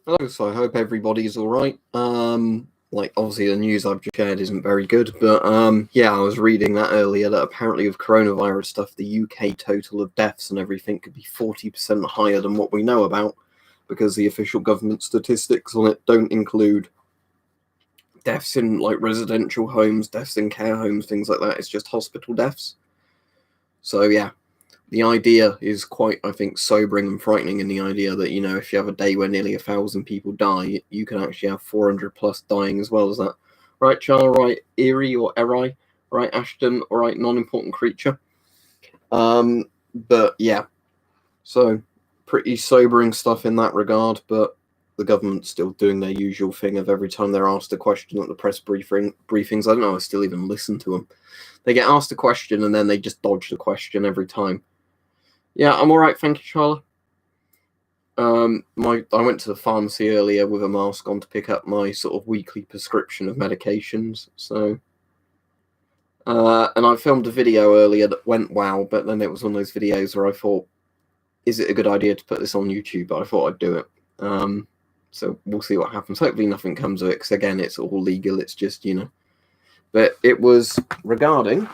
Hello, so I hope everybody's all right. Like obviously the news I've just shared isn't very good, but yeah, I was reading that earlier that apparently with coronavirus stuff, the UK total of deaths and everything could be 40% higher than what we know about, because the official government statistics on it don't include deaths in like residential homes, deaths in care homes, things like that. It's just hospital deaths. So yeah, the idea is quite, I think, sobering and frightening in the idea that, if you have a day where nearly 1,000 people die, you can actually have 400 plus dying as well as that. Right, Charles? Right, Erie or Eri? Right, Ashton? All right, non-important creature. But yeah, so pretty sobering stuff in that regard, but the government's still doing their usual thing of every time they're asked a question at the press briefings, I don't know, I still even listen to them. They get asked a question and then they just dodge the question every time. Yeah, I'm all right, thank you, Charlotte. I went to the pharmacy earlier with a mask on to pick up my sort of weekly prescription of medications. So, and I filmed a video earlier that went wow, but then it was one of those videos where I thought, is it a good idea to put this on YouTube? But I thought I'd do it. So we'll see what happens. Hopefully nothing comes of it, because again, it's all legal. It's just, But it was regarding,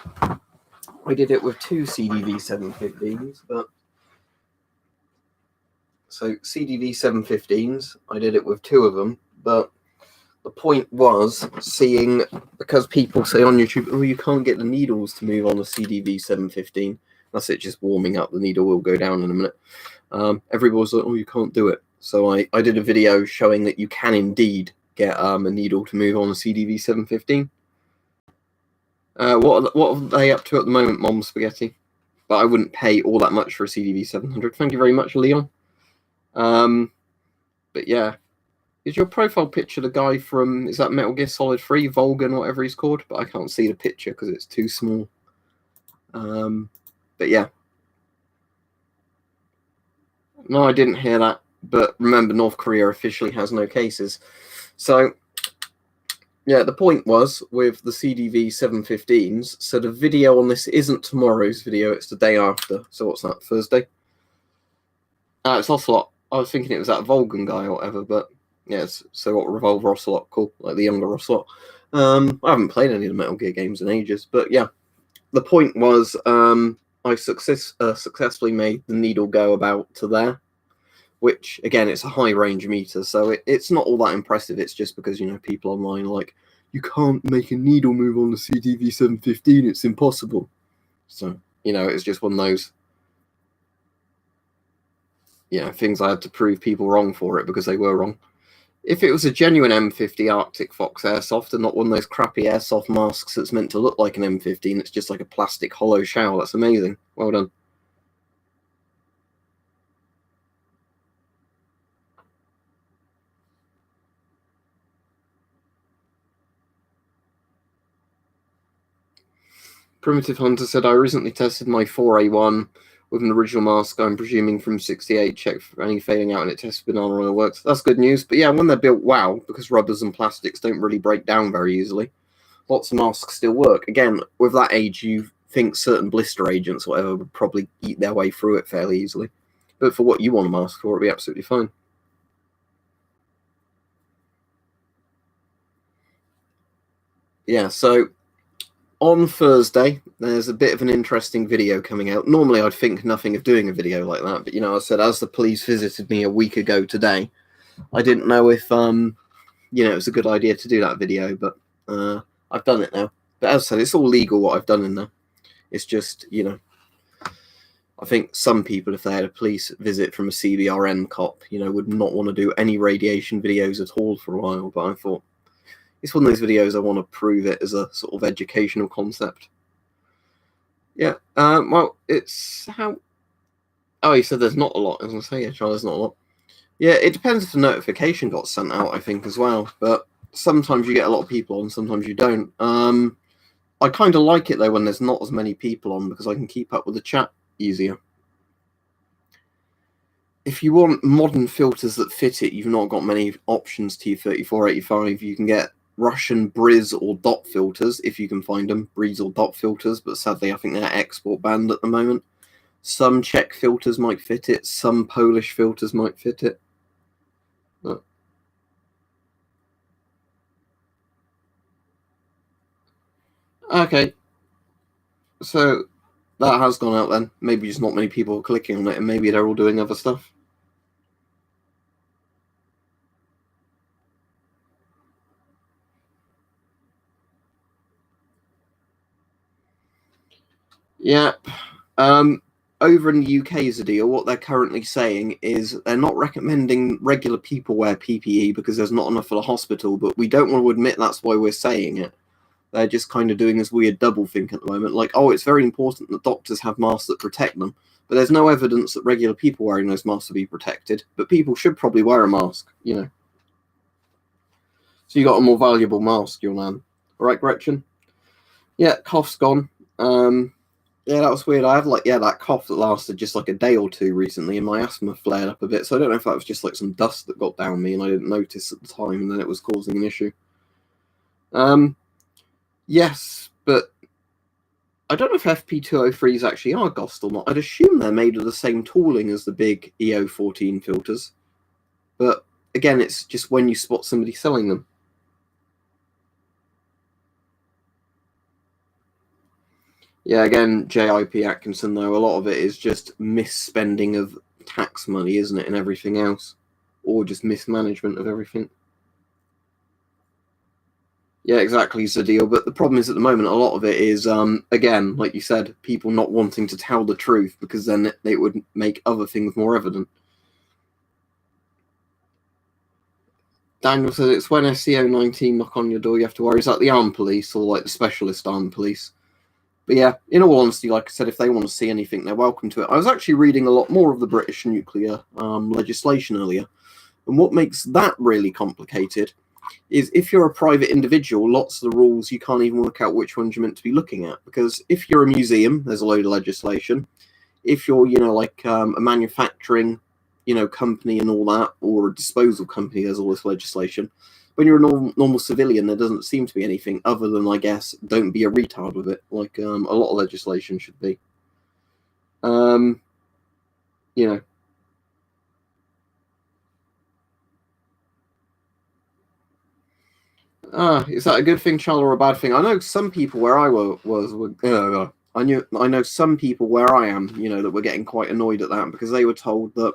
I did it with two CDV 715s, but so CDV 715s, I did it with two of them, but the point was seeing, because people say on YouTube, oh, you can't get the needles to move on a CDV 715. That's it, just warming up. The needle will go down in a minute. Everybody's like, oh, you can't do it. So I did a video showing that you can indeed get a needle to move on a CDV 715. What are they up to at the moment, Mom Spaghetti? But I wouldn't pay all that much for a CDV 700. Thank you very much, Leon. But yeah, is your profile picture the guy from, is that Metal Gear Solid 3, Volgan, whatever he's called? But I can't see the picture because it's too small. But yeah. No, I didn't hear that. But remember, North Korea officially has no cases. So, yeah, the point was with the CDV 715s, so the video on this isn't tomorrow's video, it's the day after. So what's that, Thursday? It's Ocelot. I was thinking it was that Volgan guy or whatever, but yes. So what, Revolver Ocelot, cool, like the younger Ocelot. I haven't played any of the Metal Gear games in ages, but yeah. The point was, I successfully made the needle go about to there, which again, it's a high range meter, so it's not all that impressive. It's just because people online are like, you can't make a needle move on the CDV 715, it's impossible. So it's just one of those things I had to prove people wrong for it, because they were wrong. If it was a genuine M50 Arctic Fox airsoft and not one of those crappy airsoft masks that's meant to look like an M15, it's just like a plastic hollow shell, that's amazing. Well done. Primitive Hunter said, I recently tested my 4A1 with an original mask, I'm presuming from 68, check for any fading out, and it tested banana oil works. That's good news. But yeah, when they're built, wow, because rubbers and plastics don't really break down very easily. Lots of masks still work. Again, with that age, you think certain blister agents or whatever would probably eat their way through it fairly easily. But for what you want a mask for, it'd be absolutely fine. Yeah, so on Thursday, there's a bit of an interesting video coming out. Normally, I'd think nothing of doing a video like that, but I said, as the police visited me a week ago today, I didn't know if it was a good idea to do that video, but I've done it now. But as I said, it's all legal what I've done in there. It's just, I think some people, if they had a police visit from a CBRN cop, would not want to do any radiation videos at all for a while. But I thought, it's one of those videos I want to prove it as a sort of educational concept. Yeah, well, it's how... Oh, you said there's not a lot. I was going to say, yeah, Charlie, there's not a lot. Yeah, it depends if the notification got sent out, I think, as well. But sometimes you get a lot of people on, sometimes you don't. I kind of like it, though, when there's not as many people on, because I can keep up with the chat easier. If you want modern filters that fit it, you've not got many options. T3485, you can get Russian Briz or dot filters, if you can find them, Briz or dot filters, but sadly I think they're export banned at the moment. Some Czech filters might fit it, some Polish filters might fit it. But Okay, so that has gone out then. Maybe just not many people are clicking on it, and maybe they're all doing other stuff. Yep. Over in the UK, Zadia, what they're currently saying is they're not recommending regular people wear PPE because there's not enough for the hospital, but we don't want to admit that's why we're saying it. They're just kind of doing this weird double think at the moment, like, oh, it's very important that doctors have masks that protect them, but there's no evidence that regular people wearing those masks will be protected, but people should probably wear a mask, you know. So you got a more valuable mask, your man. All right, Gretchen? Yeah, cough's gone. Yeah, that was weird. I had that cough that lasted just like a day or two recently, and my asthma flared up a bit. So I don't know if that was just like some dust that got down me, and I didn't notice at the time, and then it was causing an issue. Yes, but I don't know if FP203s actually are GOST or not. I'd assume they're made of the same tooling as the big EO14 filters, but again, it's just when you spot somebody selling them. Yeah, again, JIP Atkinson, though, a lot of it is just misspending of tax money, isn't it, and everything else? Or just mismanagement of everything. Yeah, exactly, is the deal. But the problem is at the moment, a lot of it is, again, like you said, people not wanting to tell the truth because then it would make other things more evident. Daniel says it's when SCO-19 knock on your door, you have to worry. Is that the armed police or like the specialist armed police? But yeah, in all honesty, like I said, if they want to see anything, they're welcome to it. I was actually reading a lot more of the British nuclear legislation earlier, and what makes that really complicated is if you're a private individual, lots of the rules you can't even work out which ones you're meant to be looking at. Because if you're a museum, there's a load of legislation. If you're, like a manufacturing, company and all that, or a disposal company, there's all this legislation. When you're a normal civilian, there doesn't seem to be anything other than, I guess, don't be a retard with it, like a lot of legislation should be. You know. Is that a good thing, Charles, or a bad thing? I know some people where I was I know some people where I am, that were getting quite annoyed at that because they were told that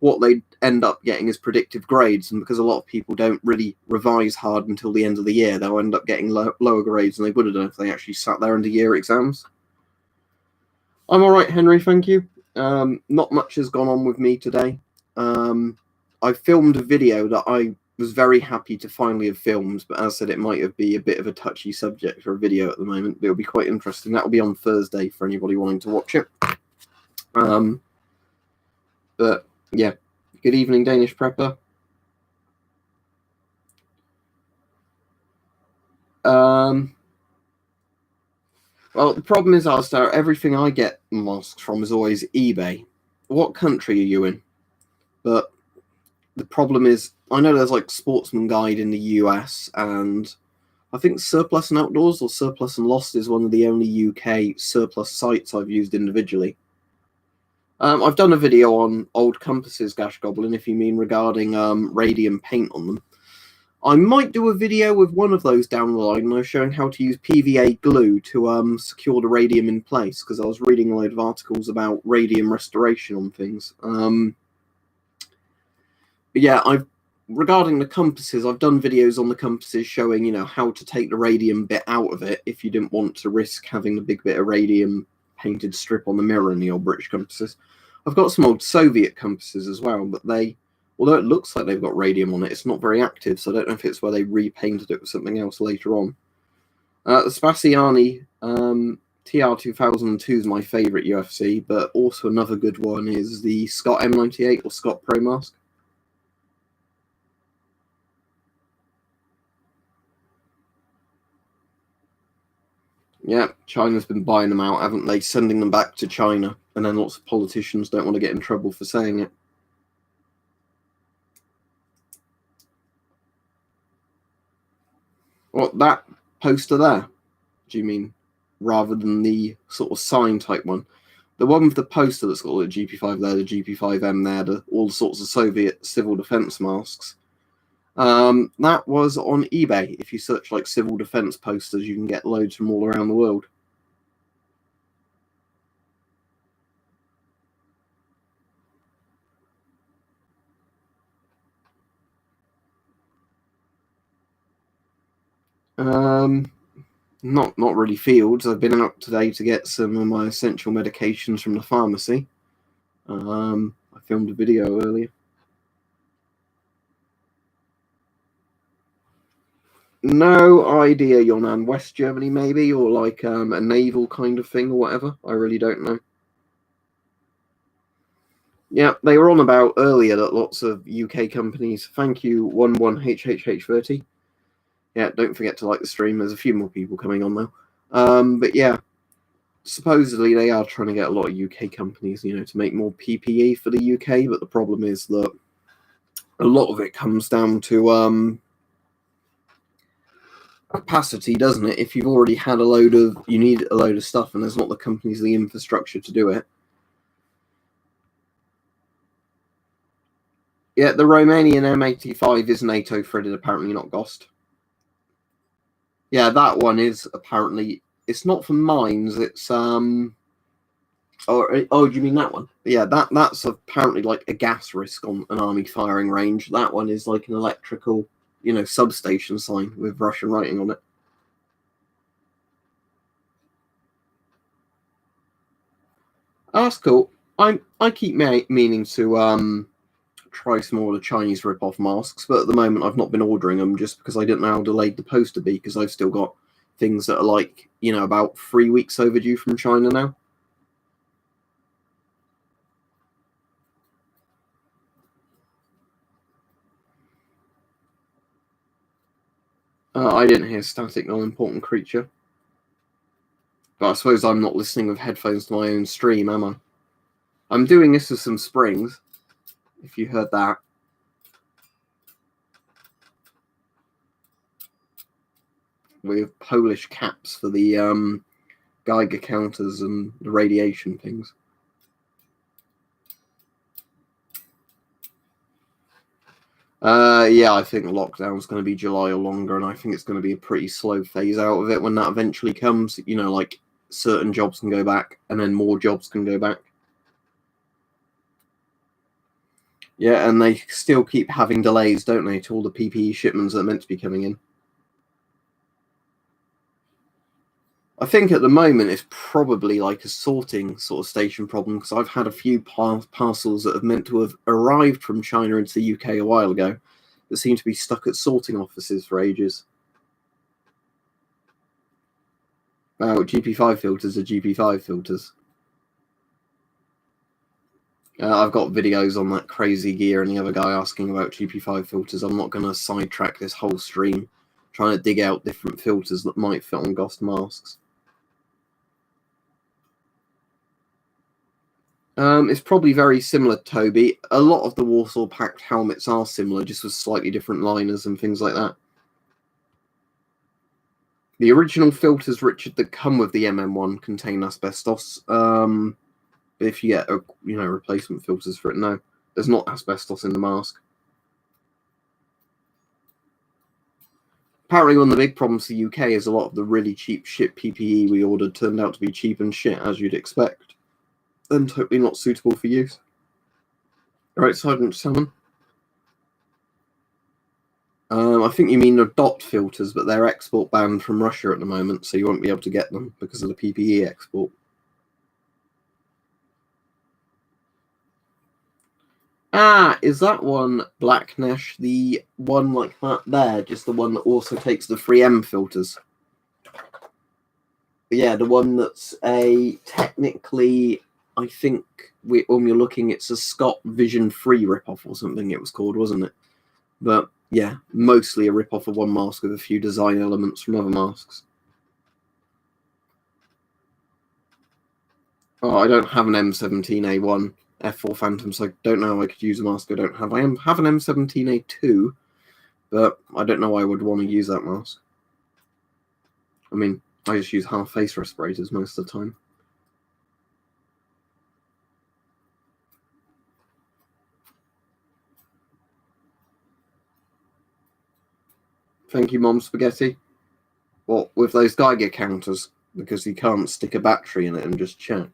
what they end up getting is predictive grades, and because a lot of people don't really revise hard until the end of the year, they'll end up getting lower grades than they would have done if they actually sat there under year exams. I'm all right, Henry, thank you. Not much has gone on with me today. I filmed a video that I was very happy to finally have filmed, but as I said, it might be a bit of a touchy subject for a video at the moment, but it'll be quite interesting. That'll be on Thursday for anybody wanting to watch it. But yeah, good evening, Danish Prepper. Well, the problem is, Alistair, everything I get masks from is always eBay. What country are you in? But the problem is, I know there's like Sportsman Guide in the US, and I think Surplus and Outdoors or Surplus and Lost is one of the only UK surplus sites I've used individually. I've done a video on old compasses, Gash Goblin, if you mean regarding radium paint on them. I might do a video with one of those down the line, showing how to use PVA glue to secure the radium in place, because I was reading a load of articles about radium restoration on things. But yeah, regarding the compasses, I've done videos on the compasses showing, how to take the radium bit out of it if you didn't want to risk having the big bit of radium painted strip on the mirror in the old British compasses. I've got some old Soviet compasses as well, but although it looks like they've got radium on it, it's not very active, so I don't know if it's where they repainted it with something else later on. The Spassiani TR2002 is my favourite UFC, but also another good one is the Scott M98 or Scott Pro Mask. Yeah, China's been buying them out, haven't they? Sending them back to China, and then lots of politicians don't want to get in trouble for saying it. What, that poster there, do you mean? Rather than the sort of sign type one? The one with the poster that's got the GP5 there, the GP5M there, all sorts of Soviet civil defense masks. That was on eBay. If you search like civil defense posters, you can get loads from all around the world. Not really fields. I've been out today to get some of my essential medications from the pharmacy. I filmed a video earlier. No idea, Yonan. West Germany, maybe, or like a naval kind of thing, or whatever. I really don't know. Yeah, they were on about earlier that lots of UK companies. Thank you, 11HHH30. Yeah, don't forget to like the stream. There's a few more people coming on now. But yeah, supposedly they are trying to get a lot of UK companies, to make more PPE for the UK. But the problem is that a lot of it comes down to capacity, doesn't it? If you've already had you need a load of stuff, and there's not the companies, the infrastructure to do it. Yeah, the Romanian M85 is NATO threaded, apparently not GOST. Yeah, that one is apparently, it's not for mines, it's do you mean that one? Yeah, that's apparently like a gas risk on an army firing range. That one is like an electrical, substation sign with Russian writing on it. Oh, that's cool. I keep meaning to try some more of the Chinese rip-off masks, but at the moment I've not been ordering them just because I didn't know how delayed the post to be, because I've still got things that are like, about 3 weeks overdue from China now. I didn't hear static, non-important creature. But I suppose I'm not listening with headphones to my own stream, am I? I'm doing this with some springs, if you heard that. With Polish caps for the Geiger counters and the radiation things. Yeah, I think the lockdown's going to be July or longer, and I think it's going to be a pretty slow phase out of it when that eventually comes. Like certain jobs can go back, and then more jobs can go back. Yeah, and they still keep having delays, don't they, to all the PPE shipments that are meant to be coming in. I think at the moment it's probably like a sorting sort of station problem, because I've had a few parcels that have meant to have arrived from China into the UK a while ago that seem to be stuck at sorting offices for ages. GP5 filters are GP5 filters. I've got videos on that crazy gear and the other guy asking about GP5 filters. I'm not going to sidetrack this whole stream trying to dig out different filters that might fit on GOST masks. It's probably very similar, Toby. A lot of the Warsaw Pact helmets are similar, just with slightly different liners and things like that. The original filters, Richard, that come with the MM1 contain asbestos. If you get replacement filters for it, no, there's not asbestos in the mask. Apparently, one of the big problems for the UK is a lot of the really cheap shit PPE we ordered turned out to be cheap and shit, as you'd expect, and totally not suitable for use. All right, Sergeant Salmon. I think you mean the DOT filters, but they're export banned from Russia at the moment, so you won't be able to get them because of the PPE export. Is that one Blacknesh, the one like that there, just the one that also takes the 3M filters? Yeah, the one that's technically, I think when you're looking, it's a Scott Vision 3 ripoff or something it was called, wasn't it? But yeah, mostly a ripoff of one mask with a few design elements from other masks. Oh, I don't have an M17A1 F4 Phantom, so I don't know how I could use a mask I don't have. I have an M17A2, but I don't know why I would want to use that mask. I mean, I just use half face respirators most of the time. Thank you, Mom Spaghetti. What, with those Geiger counters? Because you can't stick a battery in it and just check.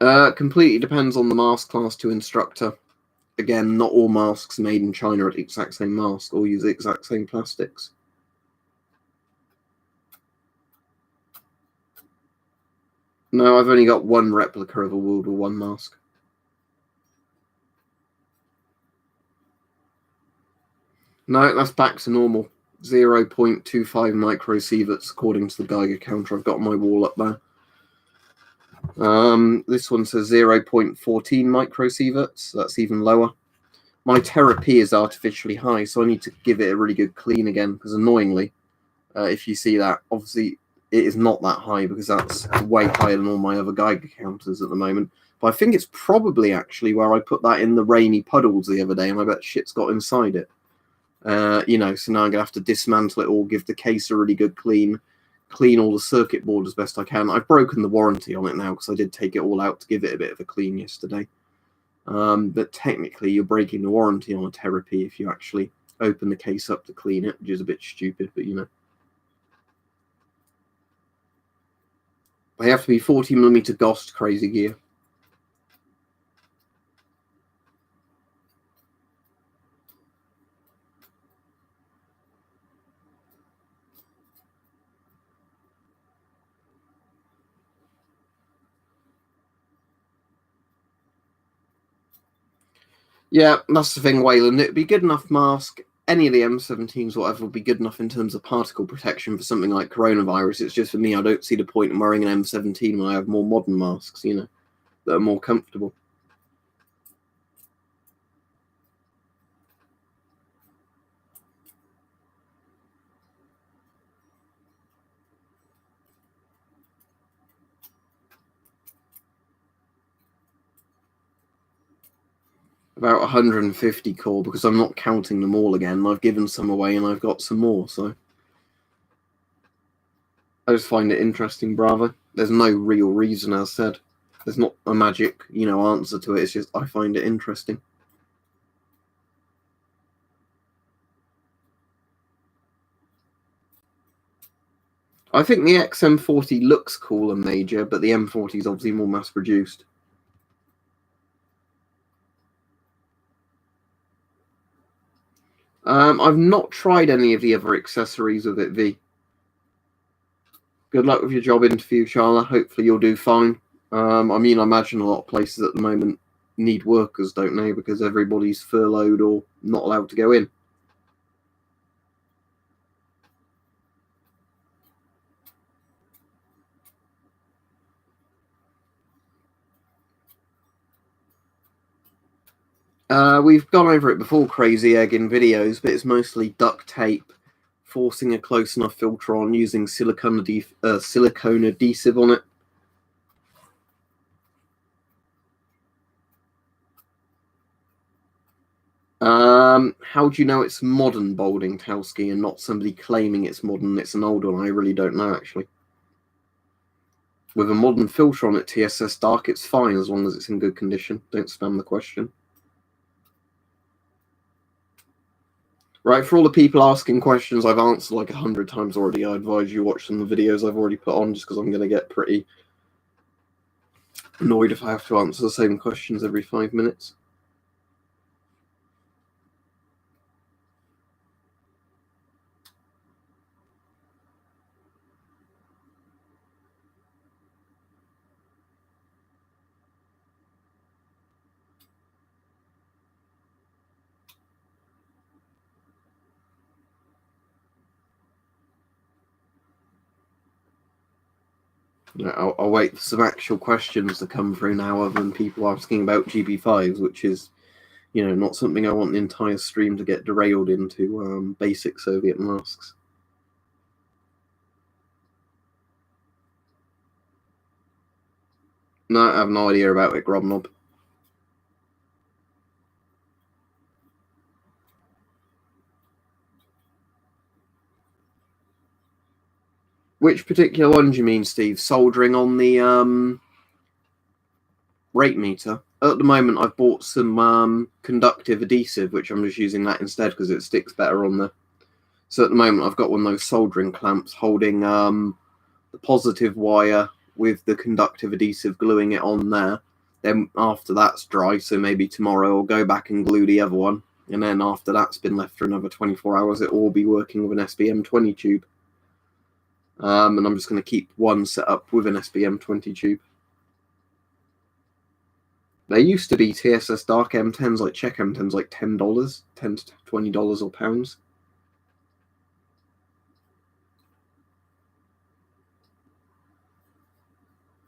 Completely depends on the mask class to instructor. Again, not all masks made in China are the exact same mask or use the exact same plastics. No, I've only got one replica of a World War I mask. No, that's back to normal. 0.25 microsieverts according to the Geiger counter I've got on my wall up there. This one says 0.14 microsieverts, so that's even lower. My Terrafy is artificially high, so I need to give it a really good clean again, because annoyingly, if you see that, obviously it is not that high, because that's way higher than all my other Geiger counters at the moment. But I think it's probably actually where I put that in the rainy puddles the other day, and I bet shit's got inside it. You know, so now I'm going to have to dismantle it all, give the case a really good clean all the circuit board as best I can. I've broken the warranty on it now, because I did take it all out to give it a bit of a clean yesterday. But technically, you're breaking the warranty on a Terrafy if you actually open the case up to clean it, which is a bit stupid, but you know. They have to be 40mm GOST crazy gear. Yeah, that's the thing, Wayland. It'd be good enough mask. Any of the M17s, whatever, would be good enough in terms of particle protection for something like coronavirus. It's just for me, I don't see the point in wearing an M17 when I have more modern masks, you know, that are more comfortable. About 150 core, because I'm not counting them all again. I've given some away and I've got some more, so I just find it interesting, Bravo. There's no real reason, as said. There's not a magic, you know, answer to it. It's just I find it interesting. I think the XM40 looks cool and major, but the M40 is obviously more mass-produced. I've not tried any of the other accessories with it, V. Good luck with your job interview, Charla. Hopefully you'll do fine. I mean, I imagine a lot of places at the moment need workers, don't they? Because everybody's furloughed or not allowed to go in. We've gone over it before, Crazy Egg, in videos, but it's mostly duct tape, forcing a close enough filter on, using silicone adhesive on it. How do you know it's modern bolding, Telsky, and not somebody claiming it's modern? It's an old one. I really don't know, actually. With a modern filter on it, TSS Dark, it's fine as long as it's in good condition. Don't spam the question. Right, for all the people asking questions, I've answered like 100 times already. I advise you watch some of the videos I've already put on, just because I'm going to get pretty annoyed if I have to answer the same questions every 5 minutes. I'll wait for some actual questions to come through now, other than people asking about GP5s, which is, you know, not something I want the entire stream to get derailed into. Basic Soviet masks. No, I have no idea about it, Grobnob. Which particular one do you mean, Steve? Soldering on the rate meter. At the moment, I've bought some conductive adhesive, which I'm just using that instead because it sticks better on there. So at the moment, I've got one of those soldering clamps holding the positive wire with the conductive adhesive, gluing it on there. Then after that's dry, so maybe tomorrow I'll go back and glue the other one. And then after that's been left for another 24 hours, it will be working with an SBM20 tube. And I'm just going to keep one set up with an SBM20 tube. There used to be TSS Dark M10s, like Czech M10s, like $10, $10 to $20 or pounds.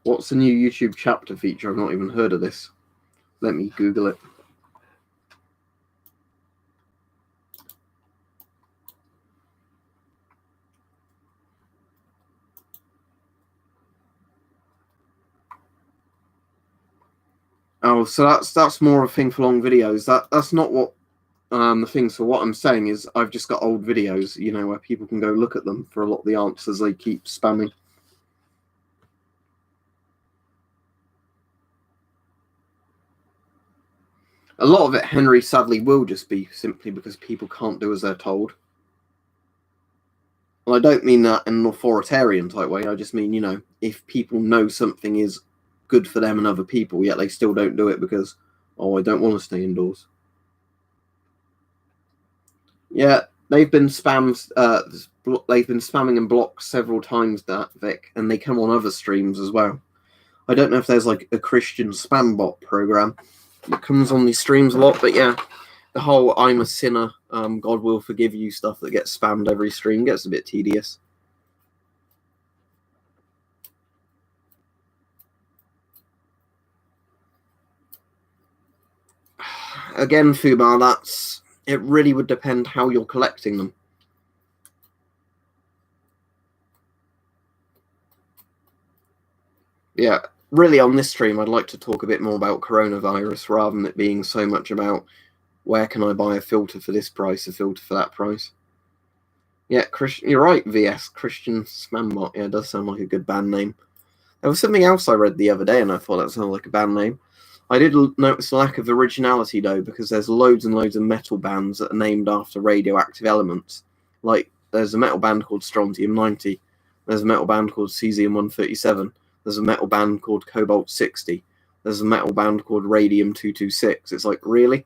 What's the new YouTube chapter feature? I've not even heard of this. Let me Google it. Oh, so that's more of a thing for long videos. That's not what the thing. So what I'm saying is I've just got old videos, you know, where people can go look at them for a lot of the answers they keep spamming. A lot of it, Henry, sadly, will just be simply because people can't do as they're told. Well, I don't mean that in an authoritarian type way. I just mean, you know, if people know something is good for them and other people, yet they still don't do it because, oh, I don't want to stay indoors. Yeah, they've been spamming and blocked several times, that Vic, and they come on other streams as well. I don't know if there's like a Christian spam bot program that comes on these streams a lot, but yeah, the whole "I'm a sinner, God will forgive you" stuff that gets spammed every stream gets a bit tedious. Again, Fumar, it really would depend how you're collecting them. Yeah, really on this stream, I'd like to talk a bit more about coronavirus rather than it being so much about where can I buy a filter for this price, a filter for that price. Yeah, Christian, you're right, VS, Christian Spambot. Yeah, it does sound like a good band name. There was something else I read the other day, and I thought that sounded like a band name. I did notice a lack of originality, though, because there's loads and loads of metal bands that are named after radioactive elements. Like, there's a metal band called Strontium-90. There's a metal band called Cesium-137. There's a metal band called Cobalt-60. There's a metal band called Radium-226. It's like, really?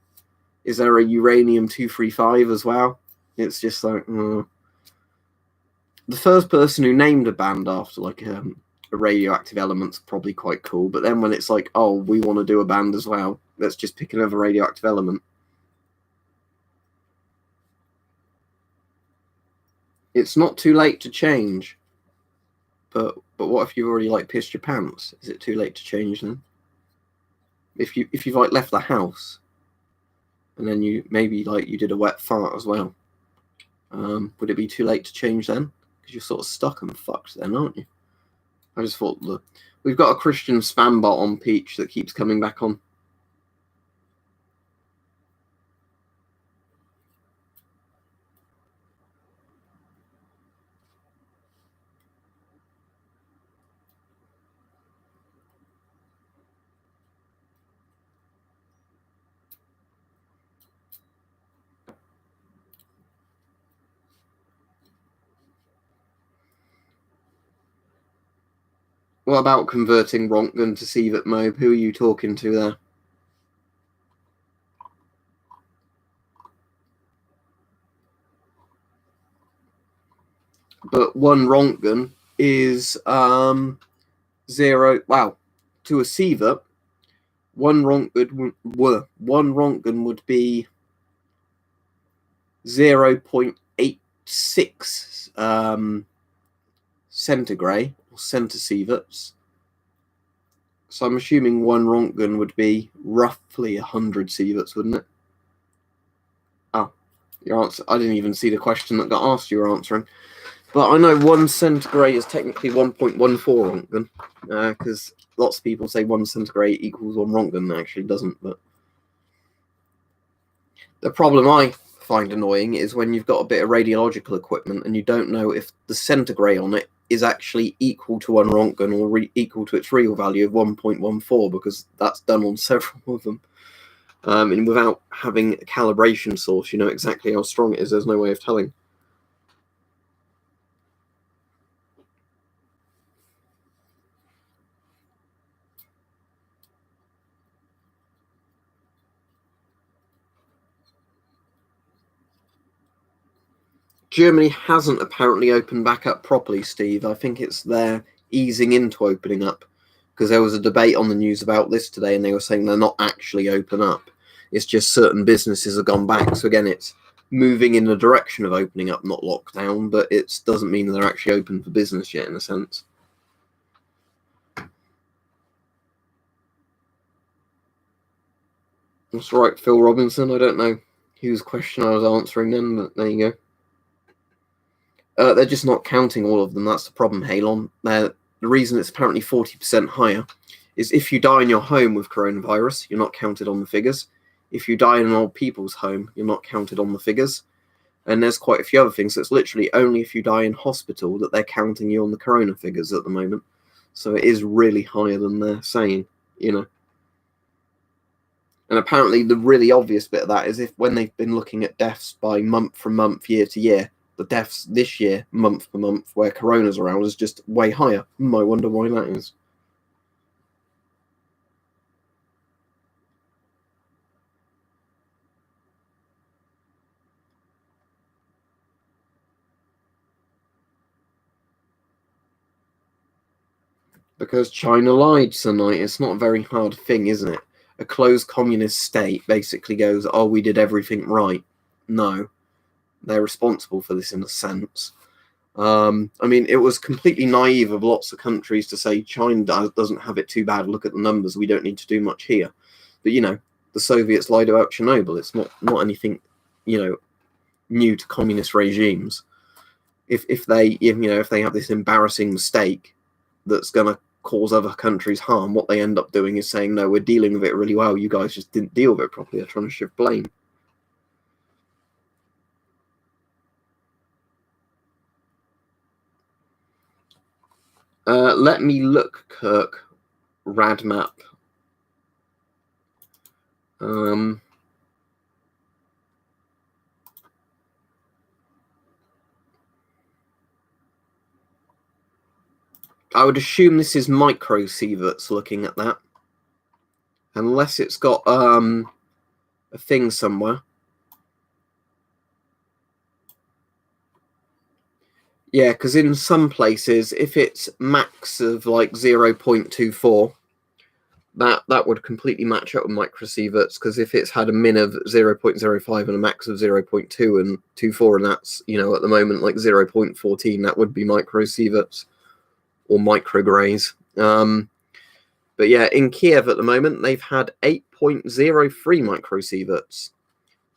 Is there a Uranium-235 as well? It's just like, the first person who named a band after, like, a radioactive element's probably quite cool, but then when it's like, oh, we want to do a band as well, let's just pick another radioactive element. It's not too late to change, but what if you've already like pissed your pants? Is it too late to change then? If you've like left the house and then you maybe like you did a wet fart as well, would it be too late to change then? Because you're sort of stuck and fucked then, aren't you? I just thought, look, we've got a Christian spam bot on Peach that keeps coming back on. What about converting Rontgen to Sievert mode? Who are you talking to there? But one Rontgen is 0. Wow, to a Sievert, one Rontgen would be 0.86 centigrade or centisieverts. So I'm assuming one Rontgen would be roughly 100 sieverts, wouldn't it? Oh, your answer. I didn't even see the question that got asked you were answering. But I know 1 centigrade is technically 1.14 Rontgen, because lots of people say 1 centigrade equals 1 Rontgen. It actually doesn't. But the problem I find annoying is when you've got a bit of radiological equipment and you don't know if the centigrade on it is actually equal to 1 Röntgen or equal to its real value of 1.14, because that's done on several of them. And without having a calibration source, you know exactly how strong it is. There's no way of telling. Germany hasn't apparently opened back up properly, Steve. I think it's they're easing into opening up, because there was a debate on the news about this today, and they were saying they're not actually open up. It's just certain businesses have gone back. So again, it's moving in the direction of opening up, not lockdown, but it doesn't mean they're actually open for business yet, in a sense. That's right, Phil Robinson. I don't know whose question I was answering then, but there you go. They're just not counting all of them. That's the problem, Halon. The reason it's apparently 40% higher is if you die in your home with coronavirus, you're not counted on the figures. If you die in an old people's home, you're not counted on the figures. And there's quite a few other things. So it's literally only if you die in hospital that they're counting you on the corona figures at the moment. So it is really higher than they're saying, you know. And apparently the really obvious bit of that is if when they've been looking at deaths by month from month, year to year, the deaths this year, month per month, where corona's around, is just way higher. I wonder why that is. Because China lied tonight. It's not a very hard thing, isn't it? A closed communist state basically goes, oh, we did everything right. No, they're responsible for this in a sense. I mean, it was completely naive of lots of countries to say China doesn't have it too bad. Look at the numbers. We don't need to do much here. But, you know, the Soviets lied about Chernobyl. It's not anything, you know, new to communist regimes. If they have this embarrassing mistake that's going to cause other countries harm, what they end up doing is saying, no, we're dealing with it really well. You guys just didn't deal with it properly. They're trying to shift blame. Let me look, Kirk. Radmap. I would assume this is microsieverts looking at that. Unless it's got a thing somewhere. Yeah, because in some places, if it's max of like 0.24, that would completely match up with microsieverts, because if it's had a min of 0.05 and a max of 0.2 and 24, and that's, you know, at the moment like 0.14, that would be microsieverts or micrograys. But yeah, in Kiev at the moment, they've had 8.03 microsieverts.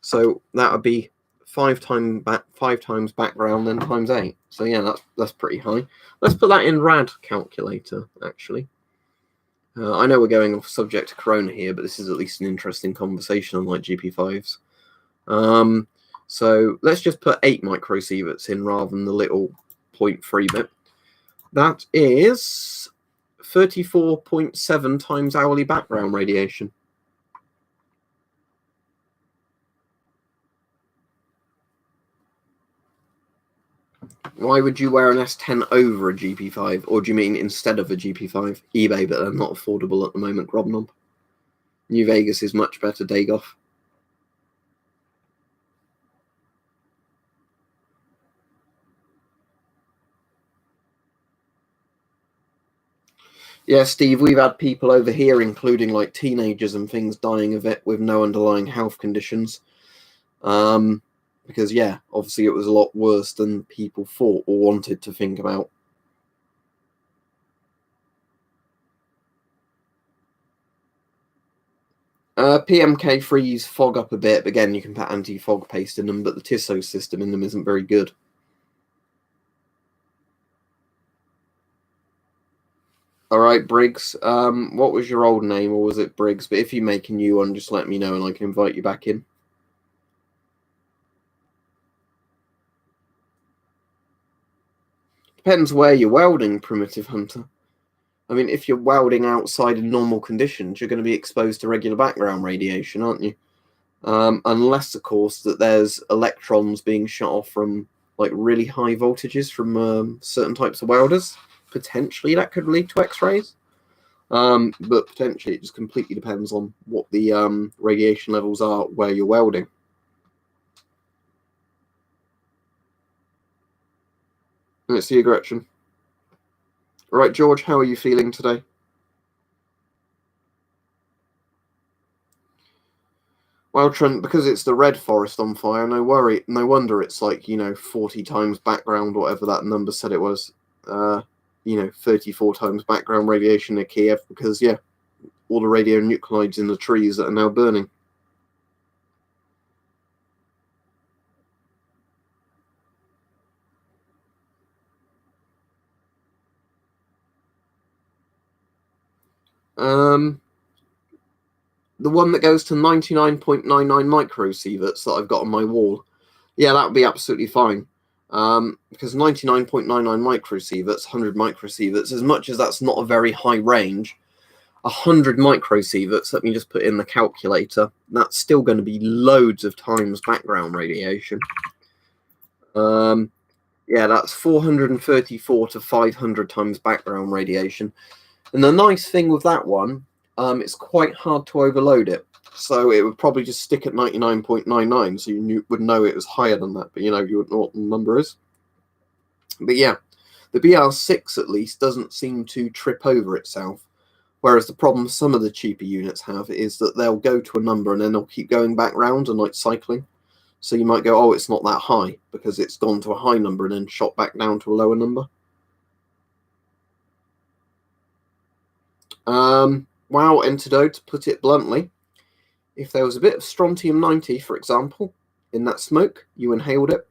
So that would be 5 times background, then times 8. So yeah, that's pretty high. Let's put that in rad calculator, actually. I know we're going off subject to corona here, but this is at least an interesting conversation on like GP5s. So let's just put 8 microsieverts in rather than the little 0.3 bit. That is 34.7 times hourly background radiation. Why would you wear an S10 over a GP5? Or do you mean instead of a GP5? eBay, but they're not affordable at the moment, Grobnob. New Vegas is much better, Dagoff. Yeah, Steve, we've had people over here, including like teenagers and things, dying of it with no underlying health conditions. Because, yeah, obviously it was a lot worse than people thought or wanted to think about. PMK3s fog up a bit, but again, you can put anti-fog paste in them, but the Tissot system in them isn't very good. All right, Briggs. What was your old name, or was it Briggs? But if you make a new one, just let me know and I can invite you back in. Depends where you're welding, Primitive Hunter. I mean, if you're welding outside in normal conditions, you're going to be exposed to regular background radiation, aren't you? Unless, of course, that there's electrons being shot off from like really high voltages from certain types of welders. Potentially that could lead to X-rays. But potentially it just completely depends on what the radiation levels are where you're welding. Let's see you, Gretchen. All right, George, how are you feeling today? Well, Trent, because it's the red forest on fire, no wonder it's like, 40 times background, whatever that number said it was. 34 times background radiation in Kiev, because, yeah, all the radionuclides in the trees that are now burning. The one that goes to 99.99 microsieverts that I've got on my wall, yeah, that would be absolutely fine. Because 99.99 microsieverts, 100 microsieverts, as much as that's not a very high range, 100 microsieverts, let me just put in the calculator, that's still going to be loads of times background radiation. Yeah, that's 434 to 500 times background radiation. And the nice thing with that one, it's quite hard to overload it. So it would probably just stick at 99.99, so you would know it was higher than that, but you would know what the number is. But yeah, the BR6 at least doesn't seem to trip over itself. Whereas the problem some of the cheaper units have is that they'll go to a number and then they'll keep going back round and like cycling. So you might go, oh, it's not that high because it's gone to a high number and then shot back down to a lower number. Wow, Antidote, to put it bluntly, if there was a bit of strontium-90, for example, in that smoke, you inhaled it,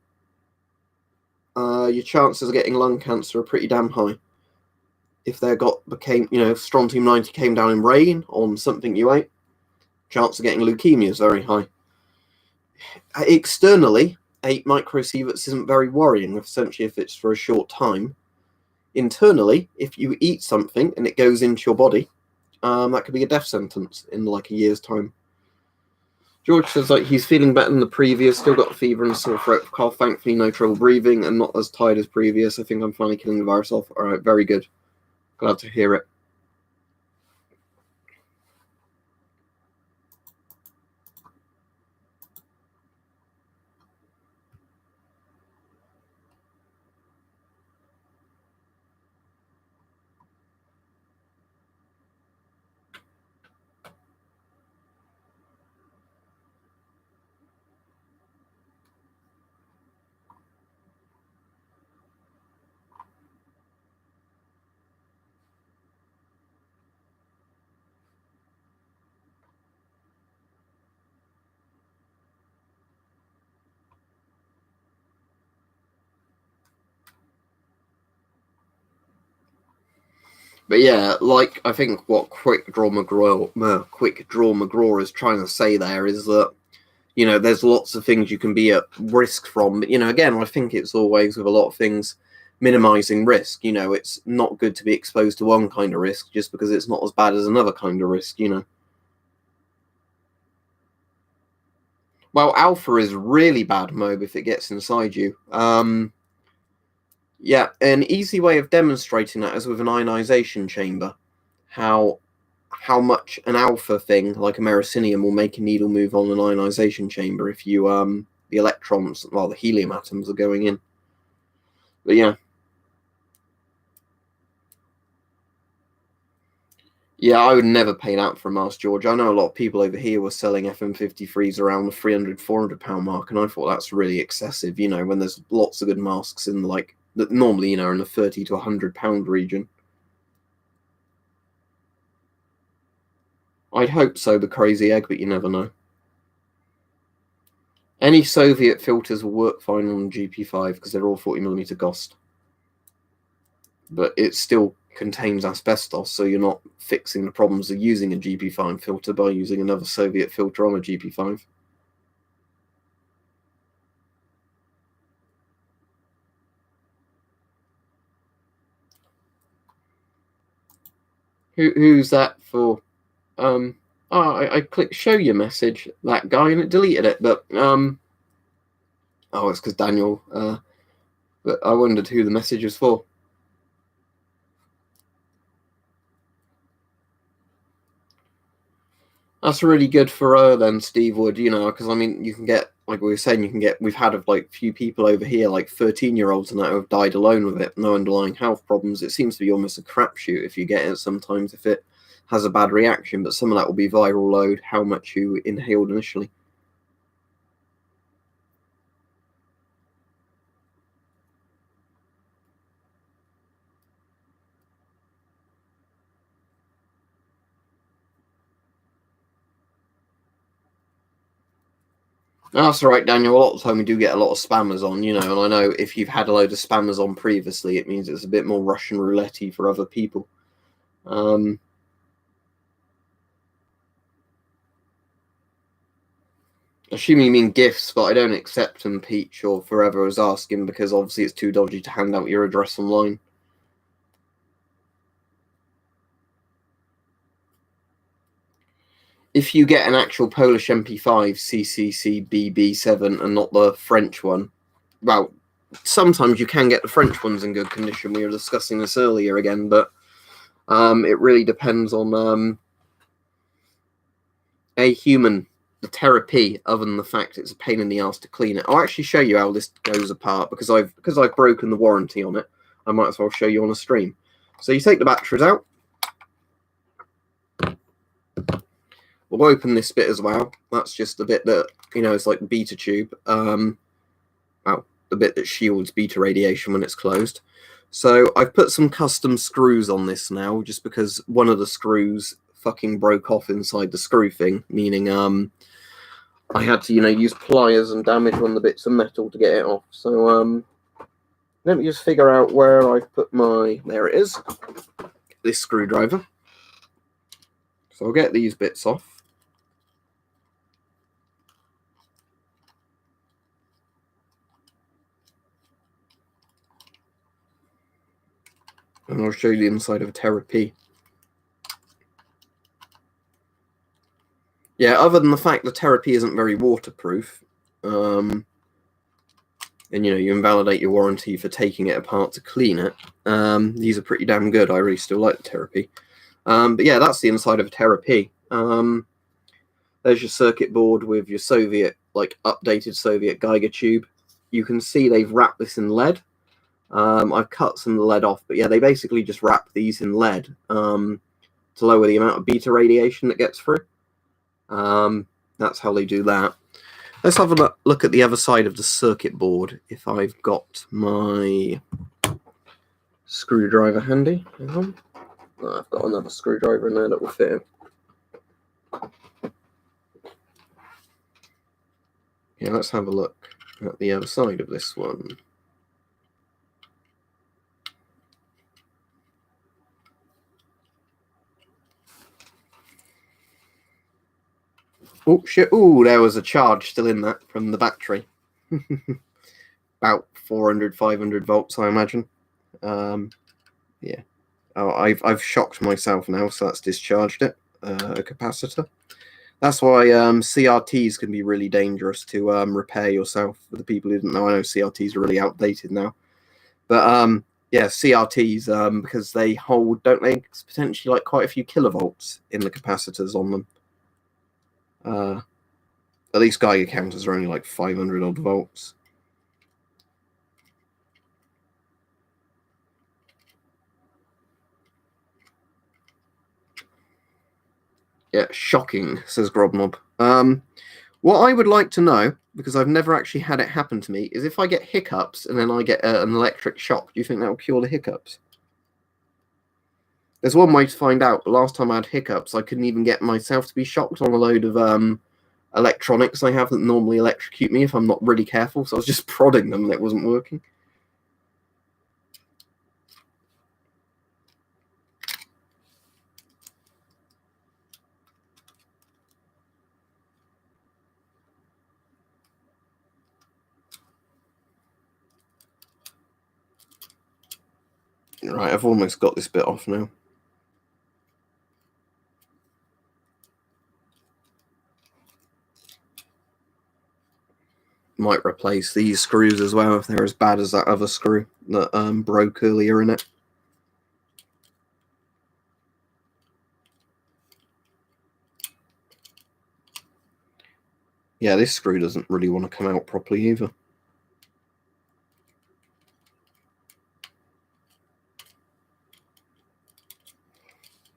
your chances of getting lung cancer are pretty damn high. If strontium-90 came down in rain on something you ate, chance of getting leukemia is very high. Externally, 8 microsieverts isn't very worrying, essentially if it's for a short time. Internally, if you eat something and it goes into your body, that could be a death sentence in like a year's time. George says like he's feeling better than the previous, still got a fever and sore throat, cough, thankfully no trouble breathing and not as tired as previous. I think I'm finally killing the virus off. All right, very good. Glad to hear it. But yeah, like I think what Quick Draw McGraw is trying to say there is that there's lots of things you can be at risk from. But again, I think it's always with a lot of things minimizing risk. It's not good to be exposed to one kind of risk just because it's not as bad as another kind of risk. Well, alpha is really bad, Mob, if it gets inside you. Yeah, an easy way of demonstrating that is with an ionization chamber. How much an alpha thing, like americinium, will make a needle move on an ionization chamber if you the electrons, well, the helium atoms are going in. But yeah. Yeah, I would never pay that for a mask, George. I know a lot of people over here were selling FM53s around the £300-400 mark, and I thought that's really excessive, when there's lots of good masks in like that normally, are in the £30 to £100 region. I'd hope so, the crazy egg, but you never know. Any Soviet filters will work fine on GP5 because they're all 40mm GOST. But it still contains asbestos, so you're not fixing the problems of using a GP5 filter by using another Soviet filter on a GP5. Who's that for? Oh, I clicked show your message, that guy, and it deleted it. But oh, it's because Daniel. But I wondered who the message was for. That's really good for her then, Steve Wood. You know, because I mean, you can get, like we were saying, you can get. We've had like few people over here, like 13-year-olds, and that have died alone with it, no underlying health problems. It seems to be almost a crapshoot if you get it. Sometimes if it has a bad reaction, but some of that will be viral load, how much you inhaled initially. That's all right, Daniel. A lot of the time we do get a lot of spammers on, you know, and I know if you've had a load of spammers on previously, it means it's a bit more Russian roulette-y for other people. Assuming you mean gifts, but I don't accept them, Peach, or Forever was asking, because obviously it's too dodgy to hand out your address online. If you get an actual Polish MP5 CCC BB7 and not the French one, well, sometimes you can get the French ones in good condition. We were discussing this earlier again, but it really depends on a human, the Terrafy, other than the fact it's a pain in the ass to clean it. I'll actually show you how this goes apart because I've broken the warranty on it. I might as well show you on a stream. So you take the batteries out. We'll open this bit as well. That's just the bit that, you know, it's like the beta tube. Well, the bit that shields beta radiation when it's closed. So I've put some custom screws on this now, just because one of the screws fucking broke off inside the screw thing, meaning I had to, you know, use pliers and damage one of the bits of metal to get it off. So let me just figure out where I've put my, there it is, this screwdriver. So I'll get these bits off. And I'll show you the inside of a Terrafy. Yeah, other than the fact the Terrafy isn't very waterproof, and you know, you invalidate your warranty for taking it apart to clean it, these are pretty damn good. I really still like the Terrafy. But yeah, that's the inside of a Terrafy. There's your circuit board with your Soviet, like updated Soviet Geiger tube. You can see they've wrapped this in lead. I've cut some of the lead off, but yeah, they basically just wrap these in lead to lower the amount of beta radiation that gets through. That's how they do that. Let's have a look at the other side of the circuit board if I've got my screwdriver handy. Hang on. Oh, I've got another screwdriver in there that will fit. Yeah, let's have a look at the other side of this one. Oh, shit. Oh, there was a charge still in that from the battery. About 400, 500 volts, I imagine. Yeah. Oh, I've shocked myself now, so that's discharged it. A capacitor. That's why CRTs can be really dangerous to repair yourself. For the people who didn't know, I know CRTs are really outdated now. But yeah, CRTs, because they hold, don't they, potentially like quite a few kilovolts in the capacitors on them. At least Geiger counters are only like 500 odd volts. Yeah, shocking, says Grobnob. What I would like to know, because I've never actually had it happen to me, is if I get hiccups and then I get an electric shock, do you think that will cure the hiccups? There's one way to find out. The last time I had hiccups, I couldn't even get myself to be shocked on a load of electronics I have that normally electrocute me if I'm not really careful. So I was just prodding them and it wasn't working. Right, I've almost got this bit off now. might replace these screws as well if they're as bad as that other screw that broke earlier in it. Yeah, this screw doesn't really want to come out properly either.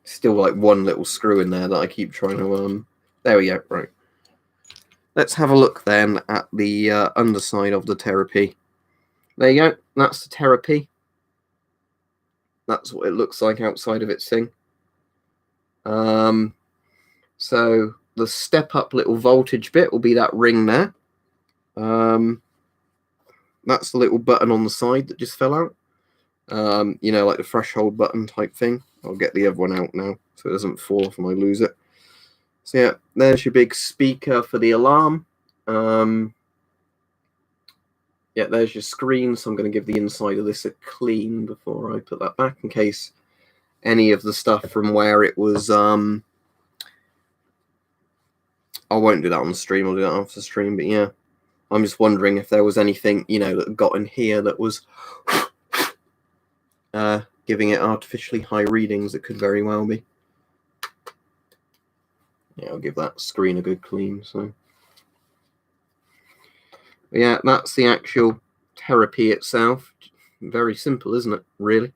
Still like one little screw in there that I keep trying to there we go. Right, let's have a look then at the underside of the Terrafy. There you go, that's the Terrafy. That's what it looks like outside of its thing. So the step up little voltage bit will be that ring there. That's the little button on the side that just fell out. You know, like the threshold button type thing. I'll get the other one out now so it doesn't fall off and I lose it. So yeah, there's your big speaker for the alarm. Yeah, there's your screen. So I'm going to give the inside of this a clean before I put that back in case any of the stuff from where it was. I won't do that on the stream. I'll do that after the stream. But yeah, I'm just wondering if there was anything, you know, that got in here that was giving it artificially high readings. It could very well be. Yeah, I'll give that screen a good clean. So but yeah, that's the actual Terrafy itself. Very simple, isn't it? Really.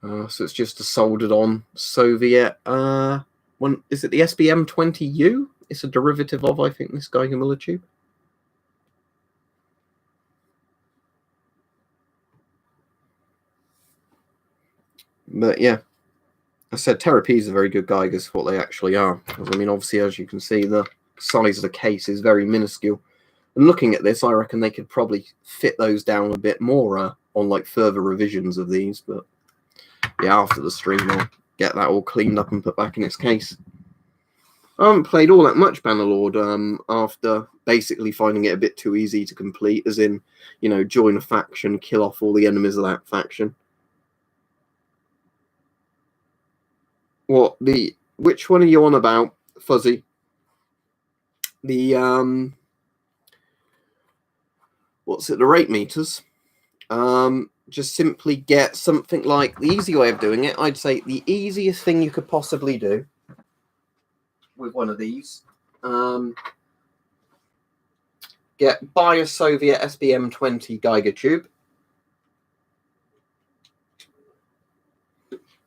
So it's just a soldered on Soviet. One is it the SBM20U? It's a derivative of, I think, this Geiger tube. But yeah, I said Terrafys are very good Geigers for what they actually are. Because, I mean, obviously, as you can see, the size of the case is very minuscule. And looking at this, I reckon they could probably fit those down a bit more on like further revisions of these. But yeah, after the stream, I'll get that all cleaned up and put back in its case. I haven't played all that much Bannerlord after basically finding it a bit too easy to complete, as in, you know, join a faction, kill off all the enemies of that faction. Which one are you on about, Fuzzy? The what's it, the rate meters? Just simply get something like the easy way of doing it. I'd say the easiest thing you could possibly do with one of these, buy a Soviet SBM20 Geiger tube,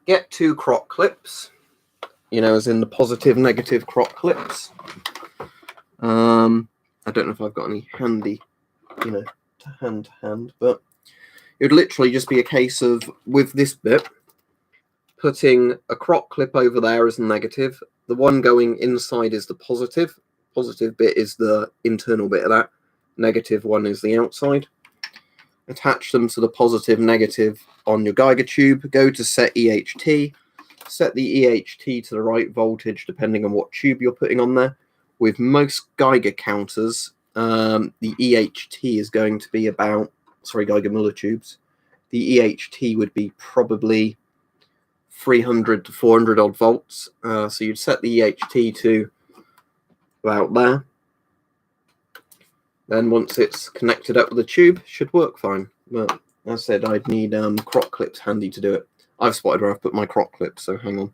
get 2 croc clips, you know, as in the positive negative croc clips. I don't know if I've got any handy, you know, to hand, but it would literally just be a case of, with this bit, putting a croc clip over there as a negative. The one going inside is the positive. Positive bit is the internal bit of that. Negative one is the outside. Attach them to the positive negative on your Geiger tube. Go to set EHT. Set the EHT to the right voltage depending on what tube you're putting on there. With most Geiger counters, the EHT is going to be about, Geiger Müller tubes. The EHT would be probably 300 to 400 odd volts. So you'd set the EHT to about there. Then once it's connected up with the tube, should work fine. But as I said, I'd need croc clips handy to do it. I've spotted where I've put my croc clips, so hang on.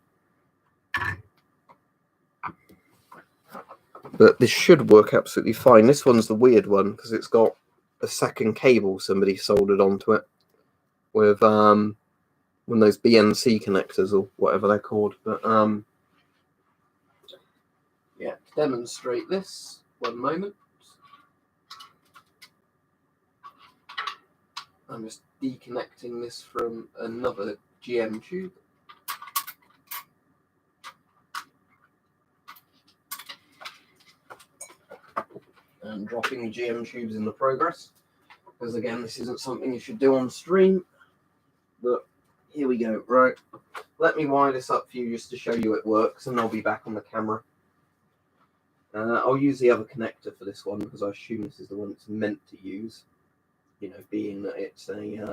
But this should work absolutely fine. This one's the weird one because it's got a second cable somebody soldered onto it with one of those BNC connectors or whatever they're called. But yeah, to demonstrate this, one moment. I'm just deconnecting this from another GM tube. And dropping the GM tubes in the progress. Because again, this isn't something you should do on stream. But here we go. Right. Let me wire this up for you just to show you it works, and I'll be back on the camera. I'll use the other connector for this one because I assume this is the one it's meant to use. You know, being that it's a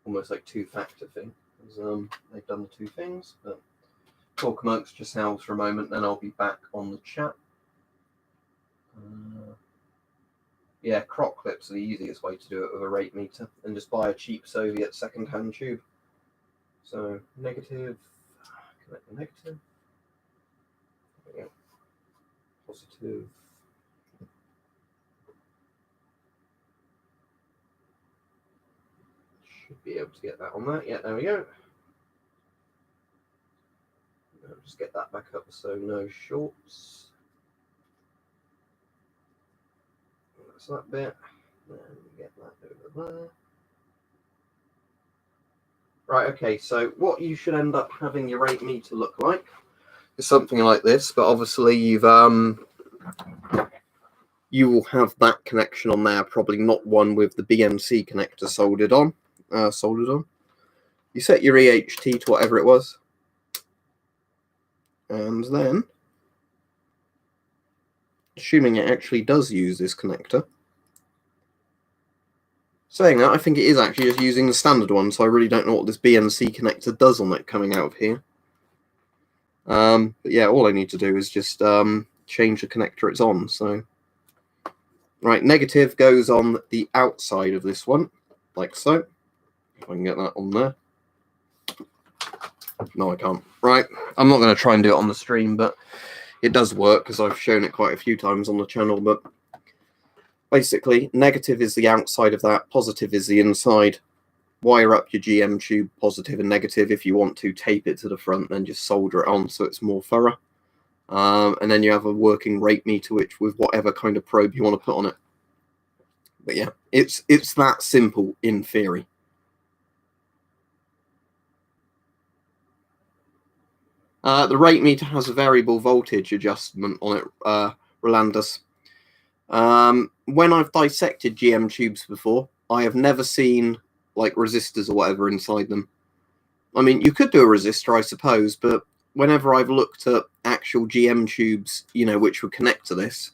almost like 2-factor thing. Because they've done the 2 things. But talk amongst yourselves for a moment, then I'll be back on the chat. Yeah, crock clips are the easiest way to do it with a rate meter, and just buy a cheap Soviet second-hand tube. So negative, connect the negative. There we go. Positive. Should be able to get that on there. Yeah, there we go. I'll just get that back up so no shorts. That's that bit. Then get that over there. Right, okay, so what you should end up having your rate meter look like is something like this, but obviously you will have that connection on there, probably not one with the BMC connector soldered on. You set your EHT to whatever it was, and then, assuming it actually does use this connector, saying that, I think it is actually just using the standard one, so I really don't know what this BMC connector does on it coming out of here. But yeah, all I need to do is just change the connector it's on. So, right, negative goes on the outside of this one, like so. If I can get that on there. No, I can't. Right, I'm not going to try and do it on the stream, but it does work because I've shown it quite a few times on the channel. But basically, negative is the outside of that, positive is the inside. Wire up your GM tube, positive and negative. If you want to tape it to the front, then just solder it on so it's more thorough. And then you have a working rate meter, which with whatever kind of probe you want to put on it. But yeah, it's that simple in theory. The rate meter has a variable voltage adjustment on it, Rolandus. When I've dissected GM tubes before, I have never seen like resistors or whatever inside them. I mean, you could do a resistor, I suppose, but whenever I've looked at actual GM tubes, you know, which would connect to this,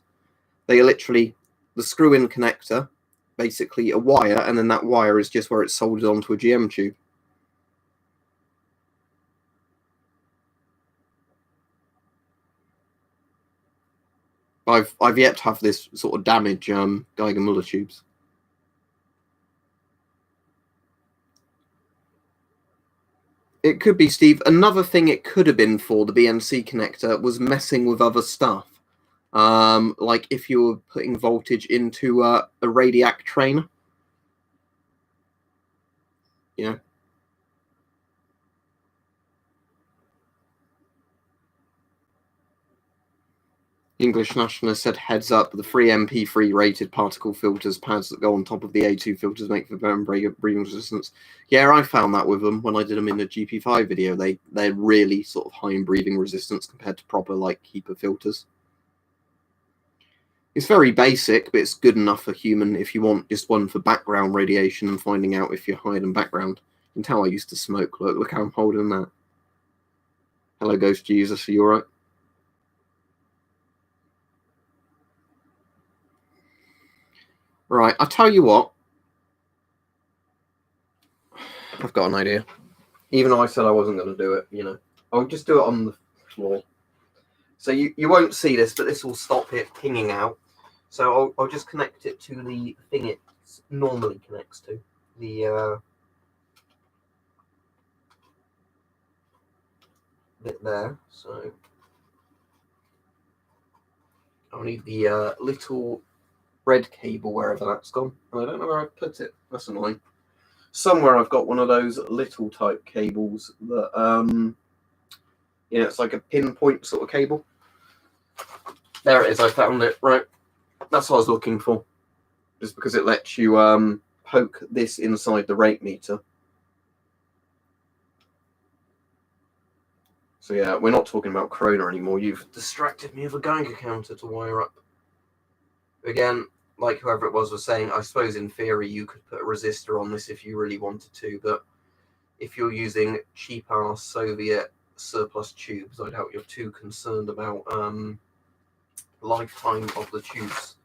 they are literally the screw-in connector, basically a wire, and then that wire is just where it's soldered onto a GM tube. I've yet to have this sort of damage Geiger Muller tubes. It could be, Steve. Another thing it could have been for the BMC connector was messing with other stuff. Like if you were putting voltage into a radiac trainer. You know. English Nationalist said, heads up, the free MP3 rated particle filters pads that go on top of the A2 filters make for breathing resistance. Yeah, I found that with them when I did them in the GP5 video. They're really sort of high in breathing resistance compared to proper like keeper filters. It's very basic, but it's good enough for human if you want just one for background radiation and finding out if you're higher than background. You can tell I used to smoke. Look how I'm holding that. Hello, Ghost Jesus. Are you alright? Right, I'll tell you what. I've got an idea. Even though I said I wasn't going to do it, you know. I'll just do it on the floor. So you won't see this, but this will stop it pinging out. So I'll just connect it to the thing it normally connects to. The bit there. So I'll need the little red cable wherever that's gone. And I don't know where I put it. That's annoying. Somewhere I've got one of those little type cables that you know, it's like a pinpoint sort of cable. There it is, I found it. Right. That's what I was looking for. Just because it lets you poke this inside the rate meter. So yeah, we're not talking about Corona anymore. You've distracted me with a Geiger counter to wire up. Again, like whoever it was saying, I suppose in theory you could put a resistor on this if you really wanted to, but if you're using cheap-ass Soviet surplus tubes, I doubt you're too concerned about lifetime of the tubes.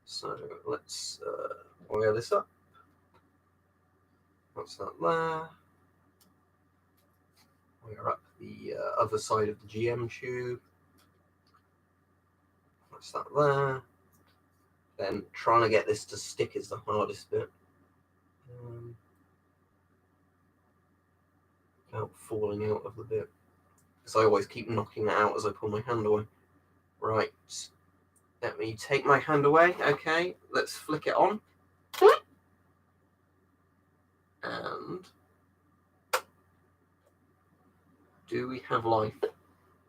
So let's wire this up. That's that there. Wire up the other side of the GM tube. That's that there. Then trying to get this to stick is the hardest bit. Without falling out of the bit. Because I always keep knocking that out as I pull my hand away. Right. Let me take my hand away. Okay, let's flick it on. And do we have life?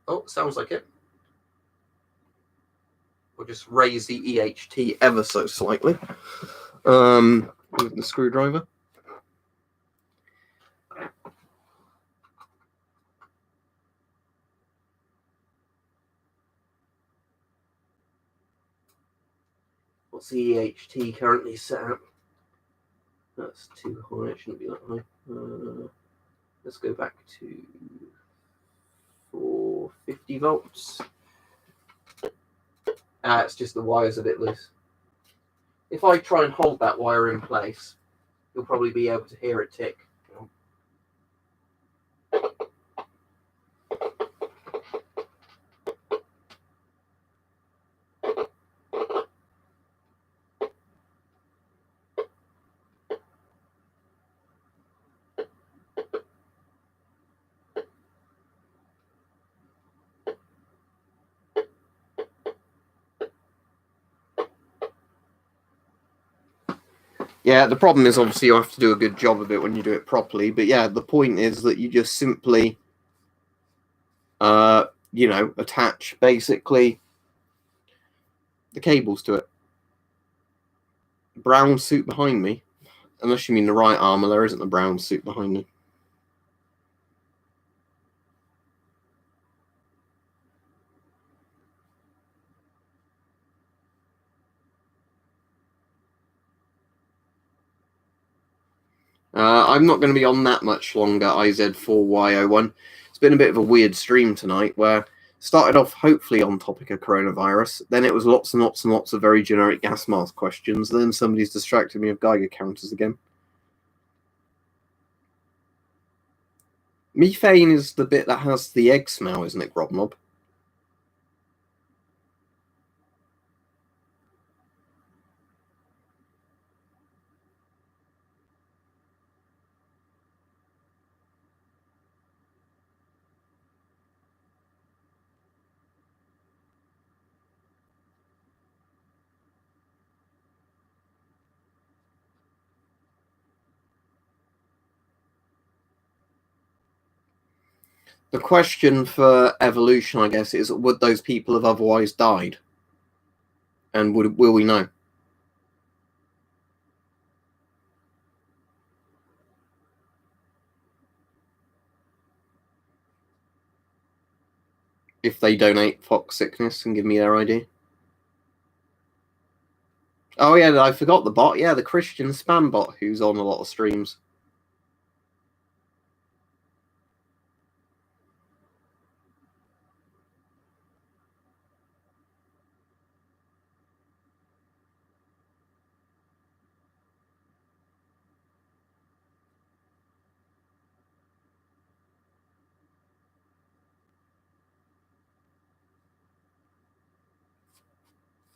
Oh, sounds like it. We'll just raise the EHT ever so slightly with the screwdriver. What's the EHT currently set at? That's too high, it shouldn't be that high. Let's go back to 450 volts. It's just the wire's a bit loose. If I try and hold that wire in place, you'll probably be able to hear it tick. Yeah, the problem is obviously you have to do a good job of it when you do it properly. But yeah, the point is that you just simply, attach basically the cables to it. Brown suit behind me. Unless you mean the right armor, there isn't a brown suit behind me. I'm not going to be on that much longer, IZ4Y01. It's been a bit of a weird stream tonight where started off hopefully on topic of coronavirus, then it was lots and lots and lots of very generic gas mask questions, then somebody's distracted me of Geiger counters again. Methane is the bit that has the egg smell, isn't it, Grobnob? The question for evolution, I guess, is would those people have otherwise died? And will we know? If they donate Fox Sickness and give me their ID. Oh yeah, I forgot the bot. Yeah, the Christian spam bot who's on a lot of streams.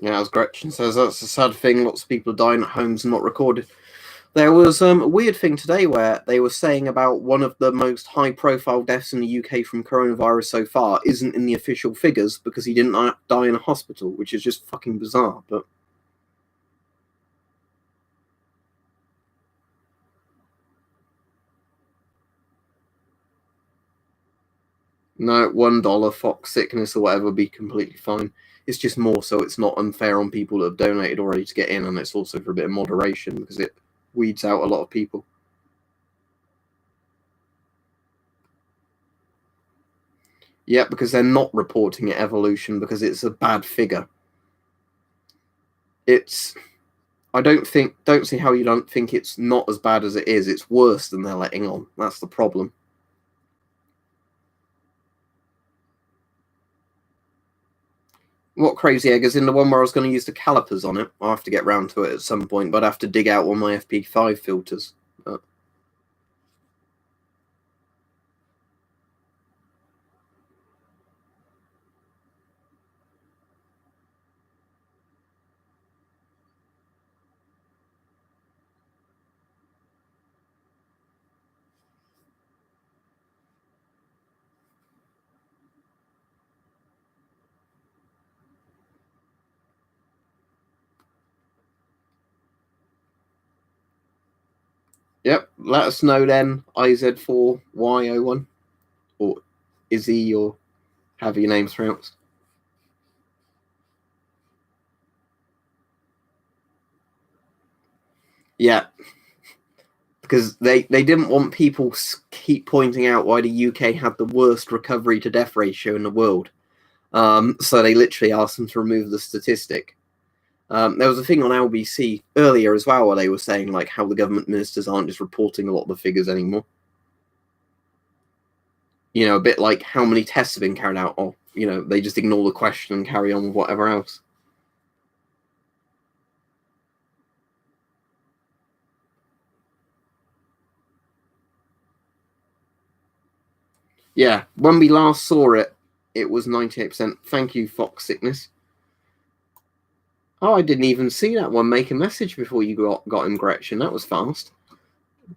Yeah, as Gretchen says, that's a sad thing. Lots of people are dying at homes and not recorded. There was a weird thing today where they were saying about one of the most high-profile deaths in the UK from coronavirus so far isn't in the official figures because he didn't die in a hospital, which is just fucking bizarre. But no, $1 Fox Sickness or whatever would be completely fine. It's just more so it's not unfair on people that have donated already to get in, and it's also for a bit of moderation because it weeds out a lot of people. Yeah, because they're not reporting it evolution because it's a bad figure. I don't see how you don't think it's not as bad as it is. It's worse than they're letting on. That's the problem. What crazy egg is in the one where I was going to use the calipers on it. I'll have to get round to it at some point, but I'd have to dig out one of my FP5 filters. Yep, let us know then, IZ4Y01, or Izzy, or however your name's pronounced. Yeah, because they didn't want people keep pointing out why the UK had the worst recovery to death ratio in the world. So they literally asked them to remove the statistic. There was a thing on LBC earlier as well where they were saying like how the government ministers aren't just reporting a lot of the figures anymore. You know, a bit like how many tests have been carried out. Or, you know, they just ignore the question and carry on with whatever else. Yeah, when we last saw it, it was 98%. Thank you, Fox Sickness. Oh, I didn't even see that one make a message before you got him, Gretchen. That was fast.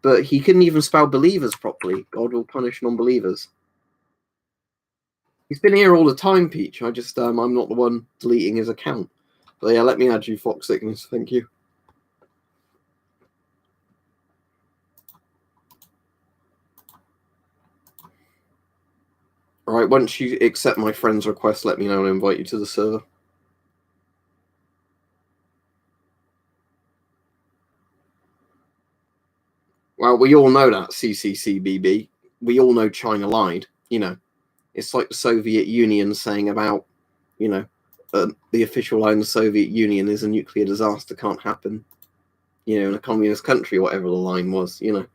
But he couldn't even spell believers properly. God will punish non-believers. He's been here all the time, Peach. I just, I'm not the one deleting his account. But yeah, let me add you, Fox Sickness. Thank you. All right, once you accept my friend's request, let me know and I'll invite you to the server. Well, we all know that, CCCBB. We all know China lied. You know, it's like the Soviet Union saying about, you know, the official line of the Soviet Union is a nuclear disaster can't happen, you know, in a communist country, whatever the line was, you know.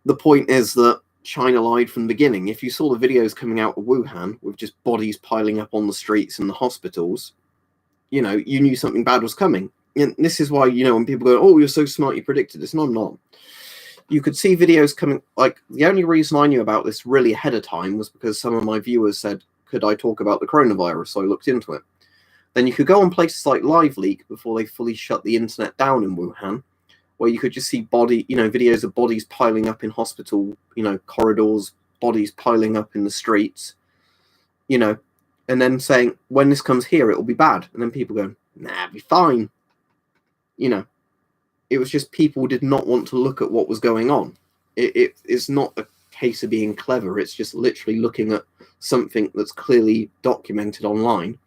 The point is that China lied from the beginning. If you saw the videos coming out of Wuhan with just bodies piling up on the streets and the hospitals, you know, you knew something bad was coming. And this is why, you know, when people go, oh, you're so smart, you predicted this. No, I'm not. You could see videos coming, like, the only reason I knew about this really ahead of time was because some of my viewers said, could I talk about the coronavirus? So I looked into it. Then you could go on places like LiveLeak before they fully shut the internet down in Wuhan, where you could just see videos of bodies piling up in hospital, you know, corridors, bodies piling up in the streets, you know, and then saying, when this comes here, it will be bad. And then people going, nah, it'll be fine. You know, it was just people did not want to look at what was going on. It's not a case of being clever. It's just literally looking at something that's clearly documented online.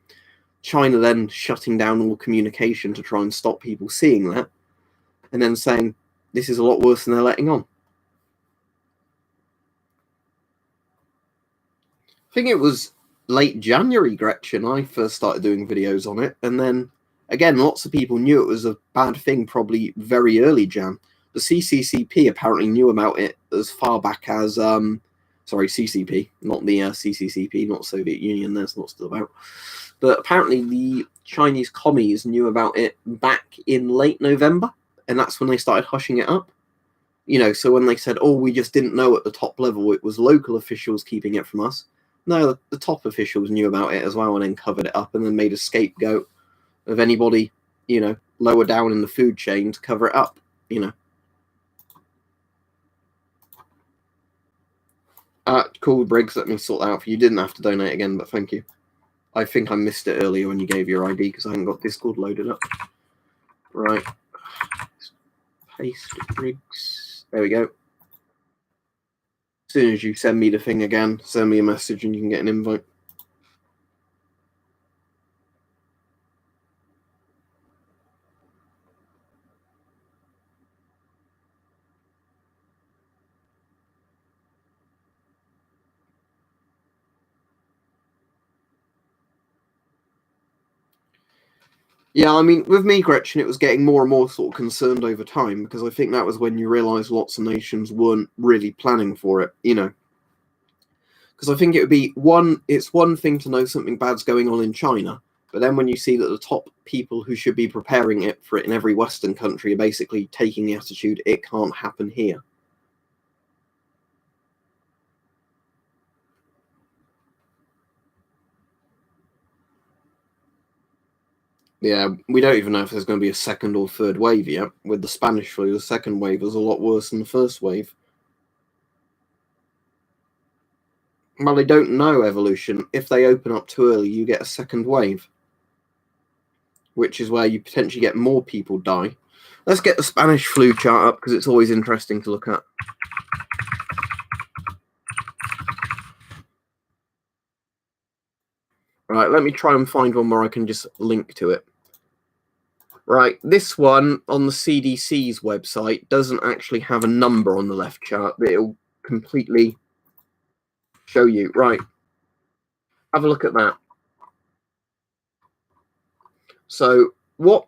China then shutting down all communication to try and stop people seeing that, and then saying this is a lot worse than they're letting on. I think it was late January, Gretchen, I first started doing videos on it, and then again, lots of people knew it was a bad thing probably very early Jan. The CCCP apparently knew about it as far back as CCP, not the CCCP, not Soviet Union. That's not still about. But apparently, the Chinese commies knew about it back in late November, and that's when they started hushing it up. You know, so when they said, "Oh, we just didn't know at the top level," it was local officials keeping it from us. No, the top officials knew about it as well, and then covered it up, and then made a scapegoat of anybody, you know, lower down in the food chain to cover it up. You know. Cool, Briggs. Let me sort that out for you. You didn't have to donate again, but thank you. I think I missed it earlier when you gave your ID because I hadn't got Discord loaded up. Right. Paste Briggs. There we go. As soon as you send me the thing again, send me a message and you can get an invite. Yeah, I mean, with me, Gretchen, it was getting more and more sort of concerned over time because I think that was when you realise lots of nations weren't really planning for it, you know. Because I think it would be it's one thing to know something bad's going on in China, but then when you see that the top people who should be preparing it for it in every Western country are basically taking the attitude, it can't happen here. Yeah, we don't even know if there's going to be a second or third wave yet. With the Spanish flu, the second wave was a lot worse than the first wave. Well, they don't know evolution. If they open up too early, you get a second wave, which is where you potentially get more people die. Let's get the Spanish flu chart up because it's always interesting to look at. Right, let me try and find one where I can just link to it. Right, this one on the CDC's website doesn't actually have a number on the left chart, but it'll completely show you. Right, have a look at that. So what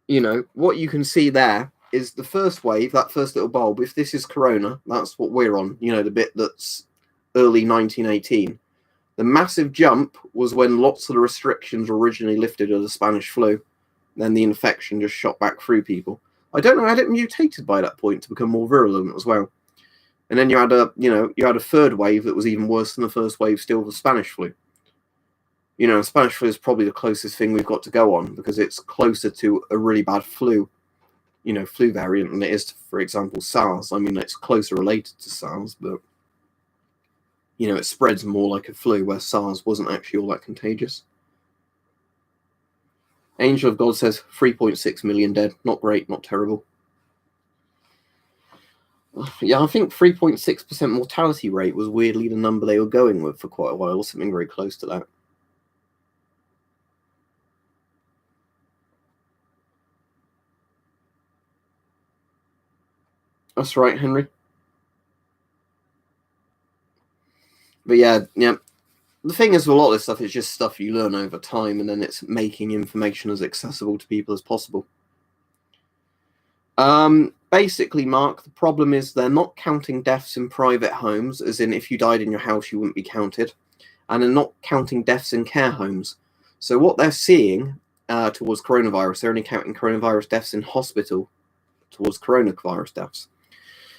you can see there is the first wave, that first little bulb. If this is Corona, that's what we're on, the bit that's early 1918. The massive jump was when lots of the restrictions were originally lifted of the Spanish flu. Then the infection just shot back through people. I don't know, had it mutated by that point to become more virulent as well. And then you had a third wave that was even worse than the first wave still, the Spanish flu. Spanish flu is probably the closest thing we've got to go on because it's closer to a really bad flu variant than it is to, for example, SARS. I mean, it's closer related to SARS, but it spreads more like a flu, where SARS wasn't actually all that contagious. Angel of God says 3.6 million dead. Not great, not terrible. Yeah, I think 3.6% mortality rate was weirdly the number they were going with for quite a while, something very close to that. That's right, Henry. But yeah. The thing is, with a lot of this stuff, it's just stuff you learn over time, and then it's making information as accessible to people as possible. Basically, Mark, the problem is they're not counting deaths in private homes, as in if you died in your house, you wouldn't be counted, and they're not counting deaths in care homes. So what they're seeing towards coronavirus, they're only counting coronavirus deaths in hospital towards coronavirus deaths.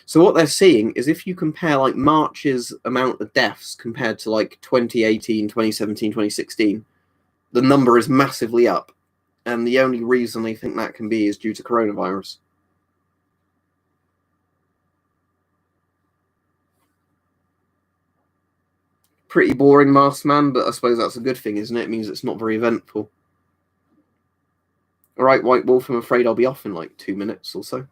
So what they're seeing is if you compare like March's amount of deaths compared to like 2018, 2017, 2016, the number is massively up. And the only reason they think that can be is due to coronavirus. Pretty boring, Masked Man, but I suppose that's a good thing, isn't it? It means it's not very eventful. All right, White Wolf, I'm afraid I'll be off in like 2 minutes or so.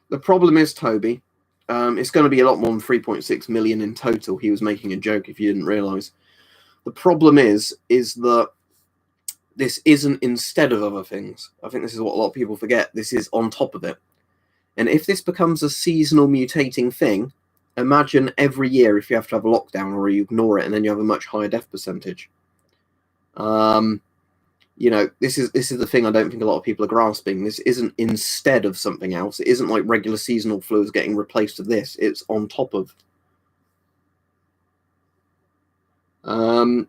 The problem is, Toby, it's going to be a lot more than 3.6 million in total. He was making a joke if you didn't realise. The problem is that this isn't instead of other things. I think this is what a lot of people forget. This is on top of it. And if this becomes a seasonal mutating thing, imagine every year if you have to have a lockdown or you ignore it and then you have a much higher death percentage. This is the thing I don't think a lot of people are grasping. This isn't instead of something else. It isn't like regular seasonal flu is getting replaced with this. It's on top of. How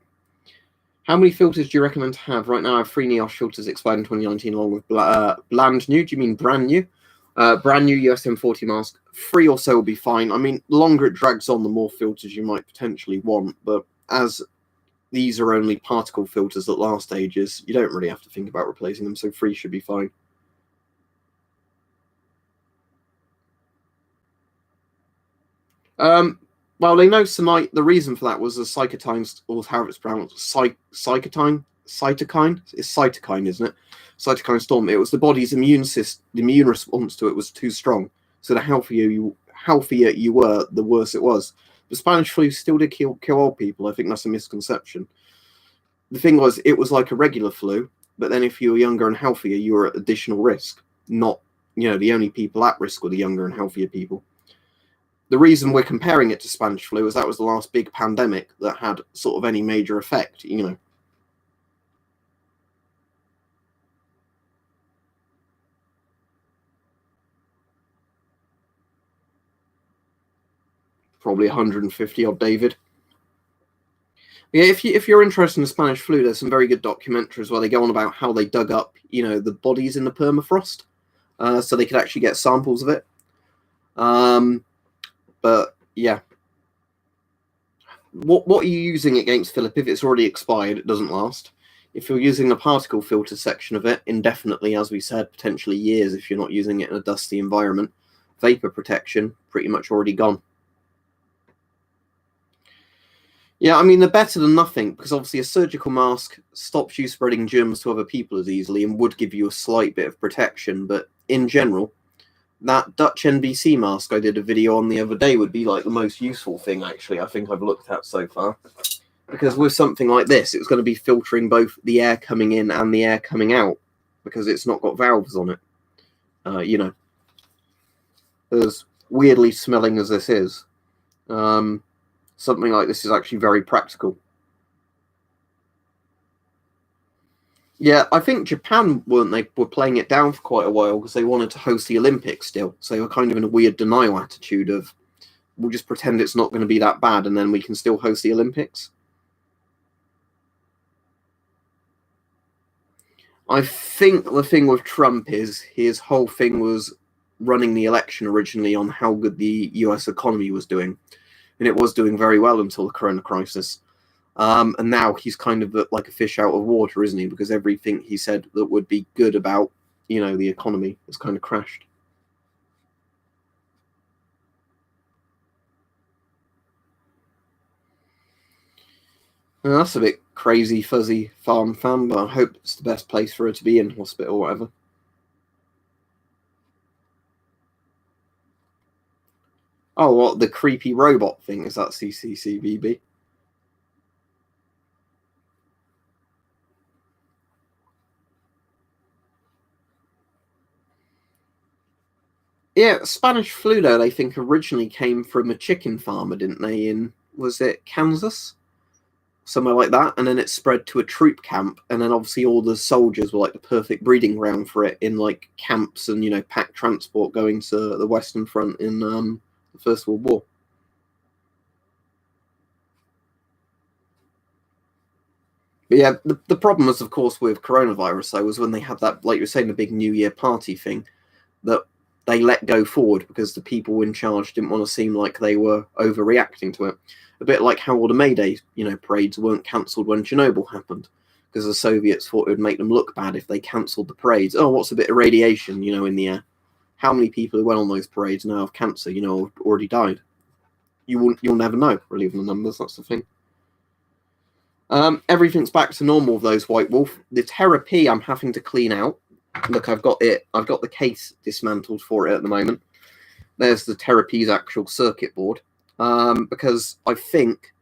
many filters do you recommend to have? Right now I have 3 NEOS filters expired in 2019 along with bland new. Do you mean brand new? Brand new USM 40 mask. 3 or so will be fine. I mean, the longer it drags on, the more filters you might potentially want. But as these are only particle filters that last ages, you don't really have to think about replacing them, so 3 should be fine. Well, they know tonight the reason for that was the cytokine, or how it's pronounced, cytokine. It's cytokine, isn't it? Cytokine storm. It was the body's immune system. The immune response to it was too strong. So the healthier you were, the worse it was. The Spanish flu still did kill old people. I think that's a misconception. The thing was, it was like a regular flu, but then if you were younger and healthier, you were at additional risk. Not, the only people at risk were the younger and healthier people. The reason we're comparing it to Spanish flu is that was the last big pandemic that had sort of any major effect, Probably 150 odd, David. Yeah, if you're interested in the Spanish flu, there's some very good documentaries where they go on about how they dug up, the bodies in the permafrost, so they could actually get samples of it. But yeah, what are you using against, Philip? If it's already expired, it doesn't last. If you're using the particle filter section of it indefinitely, as we said, potentially years if you're not using it in a dusty environment, vapor protection pretty much already gone. Yeah, I mean, they're better than nothing, because obviously a surgical mask stops you spreading germs to other people as easily and would give you a slight bit of protection. But in general, that Dutch NBC mask I did a video on the other day would be like the most useful thing, actually, I think I've looked at so far. Because with something like this, it's going to be filtering both the air coming in and the air coming out, because it's not got valves on it. You know, as weirdly smelling as this is, something like this is actually very practical. Yeah, I think Japan, weren't they, were playing it down for quite a while because they wanted to host the Olympics still. So they were kind of in a weird denial attitude of, we'll just pretend it's not going to be that bad and then we can still host the Olympics. I think the thing with Trump is his whole thing was running the election originally on how good the US economy was doing. And it was doing very well until the corona crisis. And now he's kind of like a fish out of water, isn't he? Because everything he said that would be good about, the economy has kind of crashed. And that's a bit crazy, fuzzy farm fan, but I hope it's the best place for her to be in hospital or whatever. Oh, what, the creepy robot thing? Is that CCCBB? Yeah, Spanish flu, though, they think originally came from a chicken farmer, didn't they? Was it Kansas? Somewhere like that. And then it spread to a troop camp. And then obviously all the soldiers were like the perfect breeding ground for it in like camps and, packed transport going to the Western Front in the First World War. But yeah, the problem was, of course, with coronavirus, though, was when they had that, like you were saying, the big New Year party thing, that they let go forward because the people in charge didn't want to seem like they were overreacting to it. A bit like how all the May Day, parades weren't cancelled when Chernobyl happened, because the Soviets thought it would make them look bad if they cancelled the parades. Oh, what's a bit of radiation, in the air? How many people who went on those parades now have cancer, already died? You'll never know, really, from the numbers. That's the thing. Everything's back to normal with those White Wolf. The Terrafy I'm having to clean out. Look, I've got it. I've got the case dismantled for it at the moment. There's the Terrafy's actual circuit board. Because I think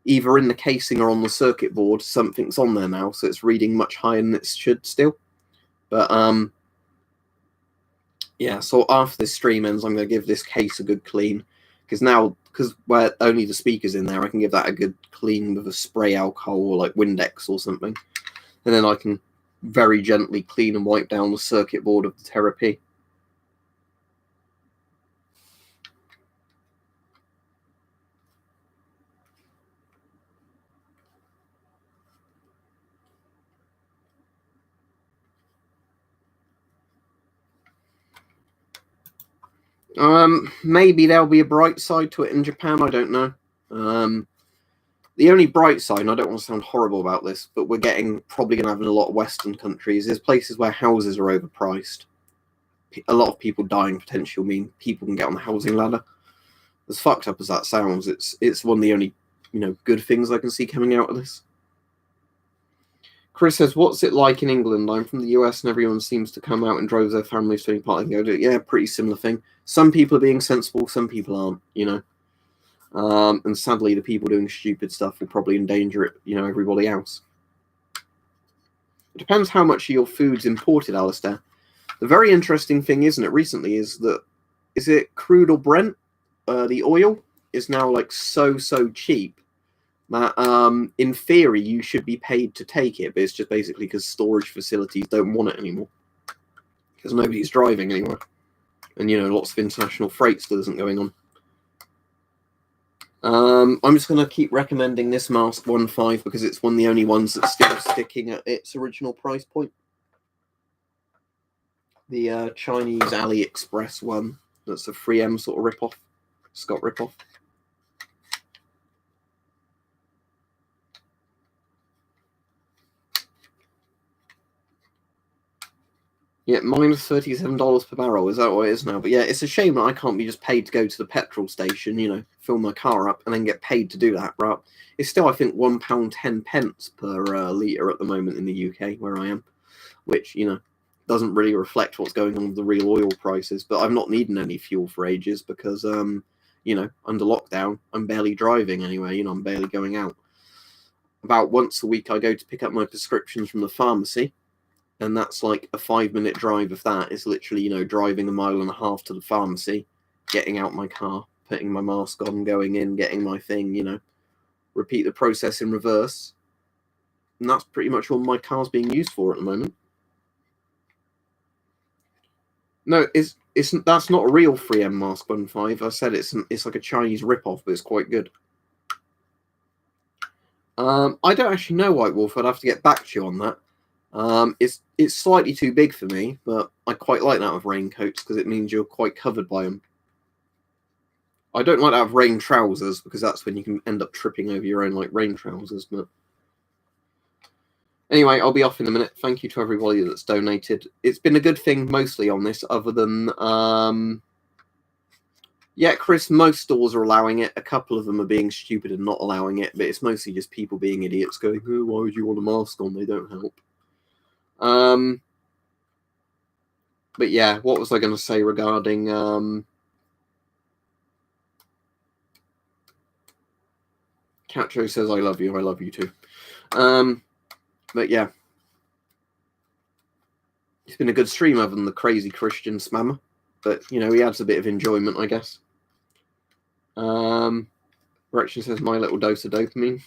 either in the casing or on the circuit board, something's on there now, so it's reading much higher than it should still. But yeah, so after this stream ends, I'm going to give this case a good clean, because where only the speaker's in there, I can give that a good clean with a spray alcohol or like Windex or something, and then I can very gently clean and wipe down the circuit board of the Terrafy. Maybe there'll be a bright side to it in Japan. I don't know. The only bright side, and I don't want to sound horrible about this, but we're probably going to have in a lot of Western countries, is places where houses are overpriced. A lot of people dying potentially mean people can get on the housing ladder. As fucked up as that sounds, it's one of the only good things I can see coming out of this. Chris says, "What's it like in England? I'm from the US, and everyone seems to come out and drive their families to any part and go to it." Yeah, pretty similar thing. Some people are being sensible, some people aren't. And sadly, the people doing stupid stuff will probably endanger it, everybody else. It depends how much of your food's imported, Alistair. The very interesting thing, isn't it, recently, is that, is it crude or Brent? The oil is now like so cheap that in theory you should be paid to take it, but it's just basically because storage facilities don't want it anymore. Because nobody's driving anywhere. And, lots of international freight still isn't going on. I'm just going to keep recommending this mask 1.5 because it's one of the only ones that's still sticking at its original price point. The Chinese AliExpress one, that's a 3M sort of ripoff, Scott ripoff. Yeah, minus $37 per barrel. Is that what it is now? But yeah, it's a shame that I can't be just paid to go to the petrol station, you know, fill my car up, and then get paid to do that, right? It's still, I think, £1.10 per litre at the moment in the UK, where I am, which, you know, doesn't really reflect what's going on with the real oil prices. But I'm not needing any fuel for ages because, you know, under lockdown, I'm barely driving anyway. You know, I'm barely going out. About once a week, I go to pick up my prescriptions from the pharmacy. And that's like a 5-minute drive of that is literally, you know, driving a mile and a half to the pharmacy, getting out my car, putting my mask on, going in, getting my thing, you know, repeat the process in reverse. And that's pretty much all my car's being used for at the moment. No, that's not a real 3M Mask 1.5. I said it's like a Chinese rip-off, but it's quite good. I don't actually know, White Wolf. I'd have to get back to you on that. It's slightly too big for me, but I quite like that with raincoats because it means you're quite covered by them. I don't like to have rain trousers because that's when you can end up tripping over your own like rain trousers. But anyway, I'll be off in a minute. Thank you to everybody that's donated. It's been a good thing mostly on this, other than yeah, Chris, most stores are allowing it. A couple of them are being stupid and not allowing it, but it's mostly just people being idiots going, oh, why would you want a mask on? They don't help. But yeah, what was I going to say regarding Cacho says I love you too. But yeah, it's been a good stream other than the crazy Christian spammer, but you know, he adds a bit of enjoyment, I guess. Rection says my little dose of dopamine.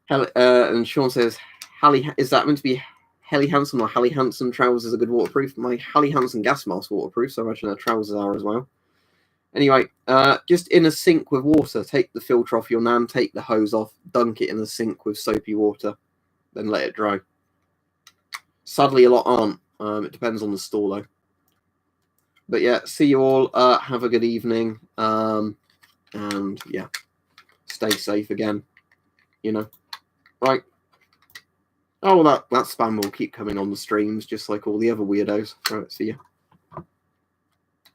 And Sean says, is that meant to be Helly Hansen or Hallie Hansen trousers are good waterproof? My Hallie Hansen gas mask waterproof, so I imagine her trousers are as well. Anyway, just in a sink with water, take the filter off your nan, take the hose off, dunk it in a sink with soapy water, then let it dry. Sadly, a lot aren't. It depends on the store, though. But yeah, see you all. Have a good evening. And yeah, stay safe again. You know, right? Oh, that spam will keep coming on the streams, just like all the other weirdos. Right, see ya.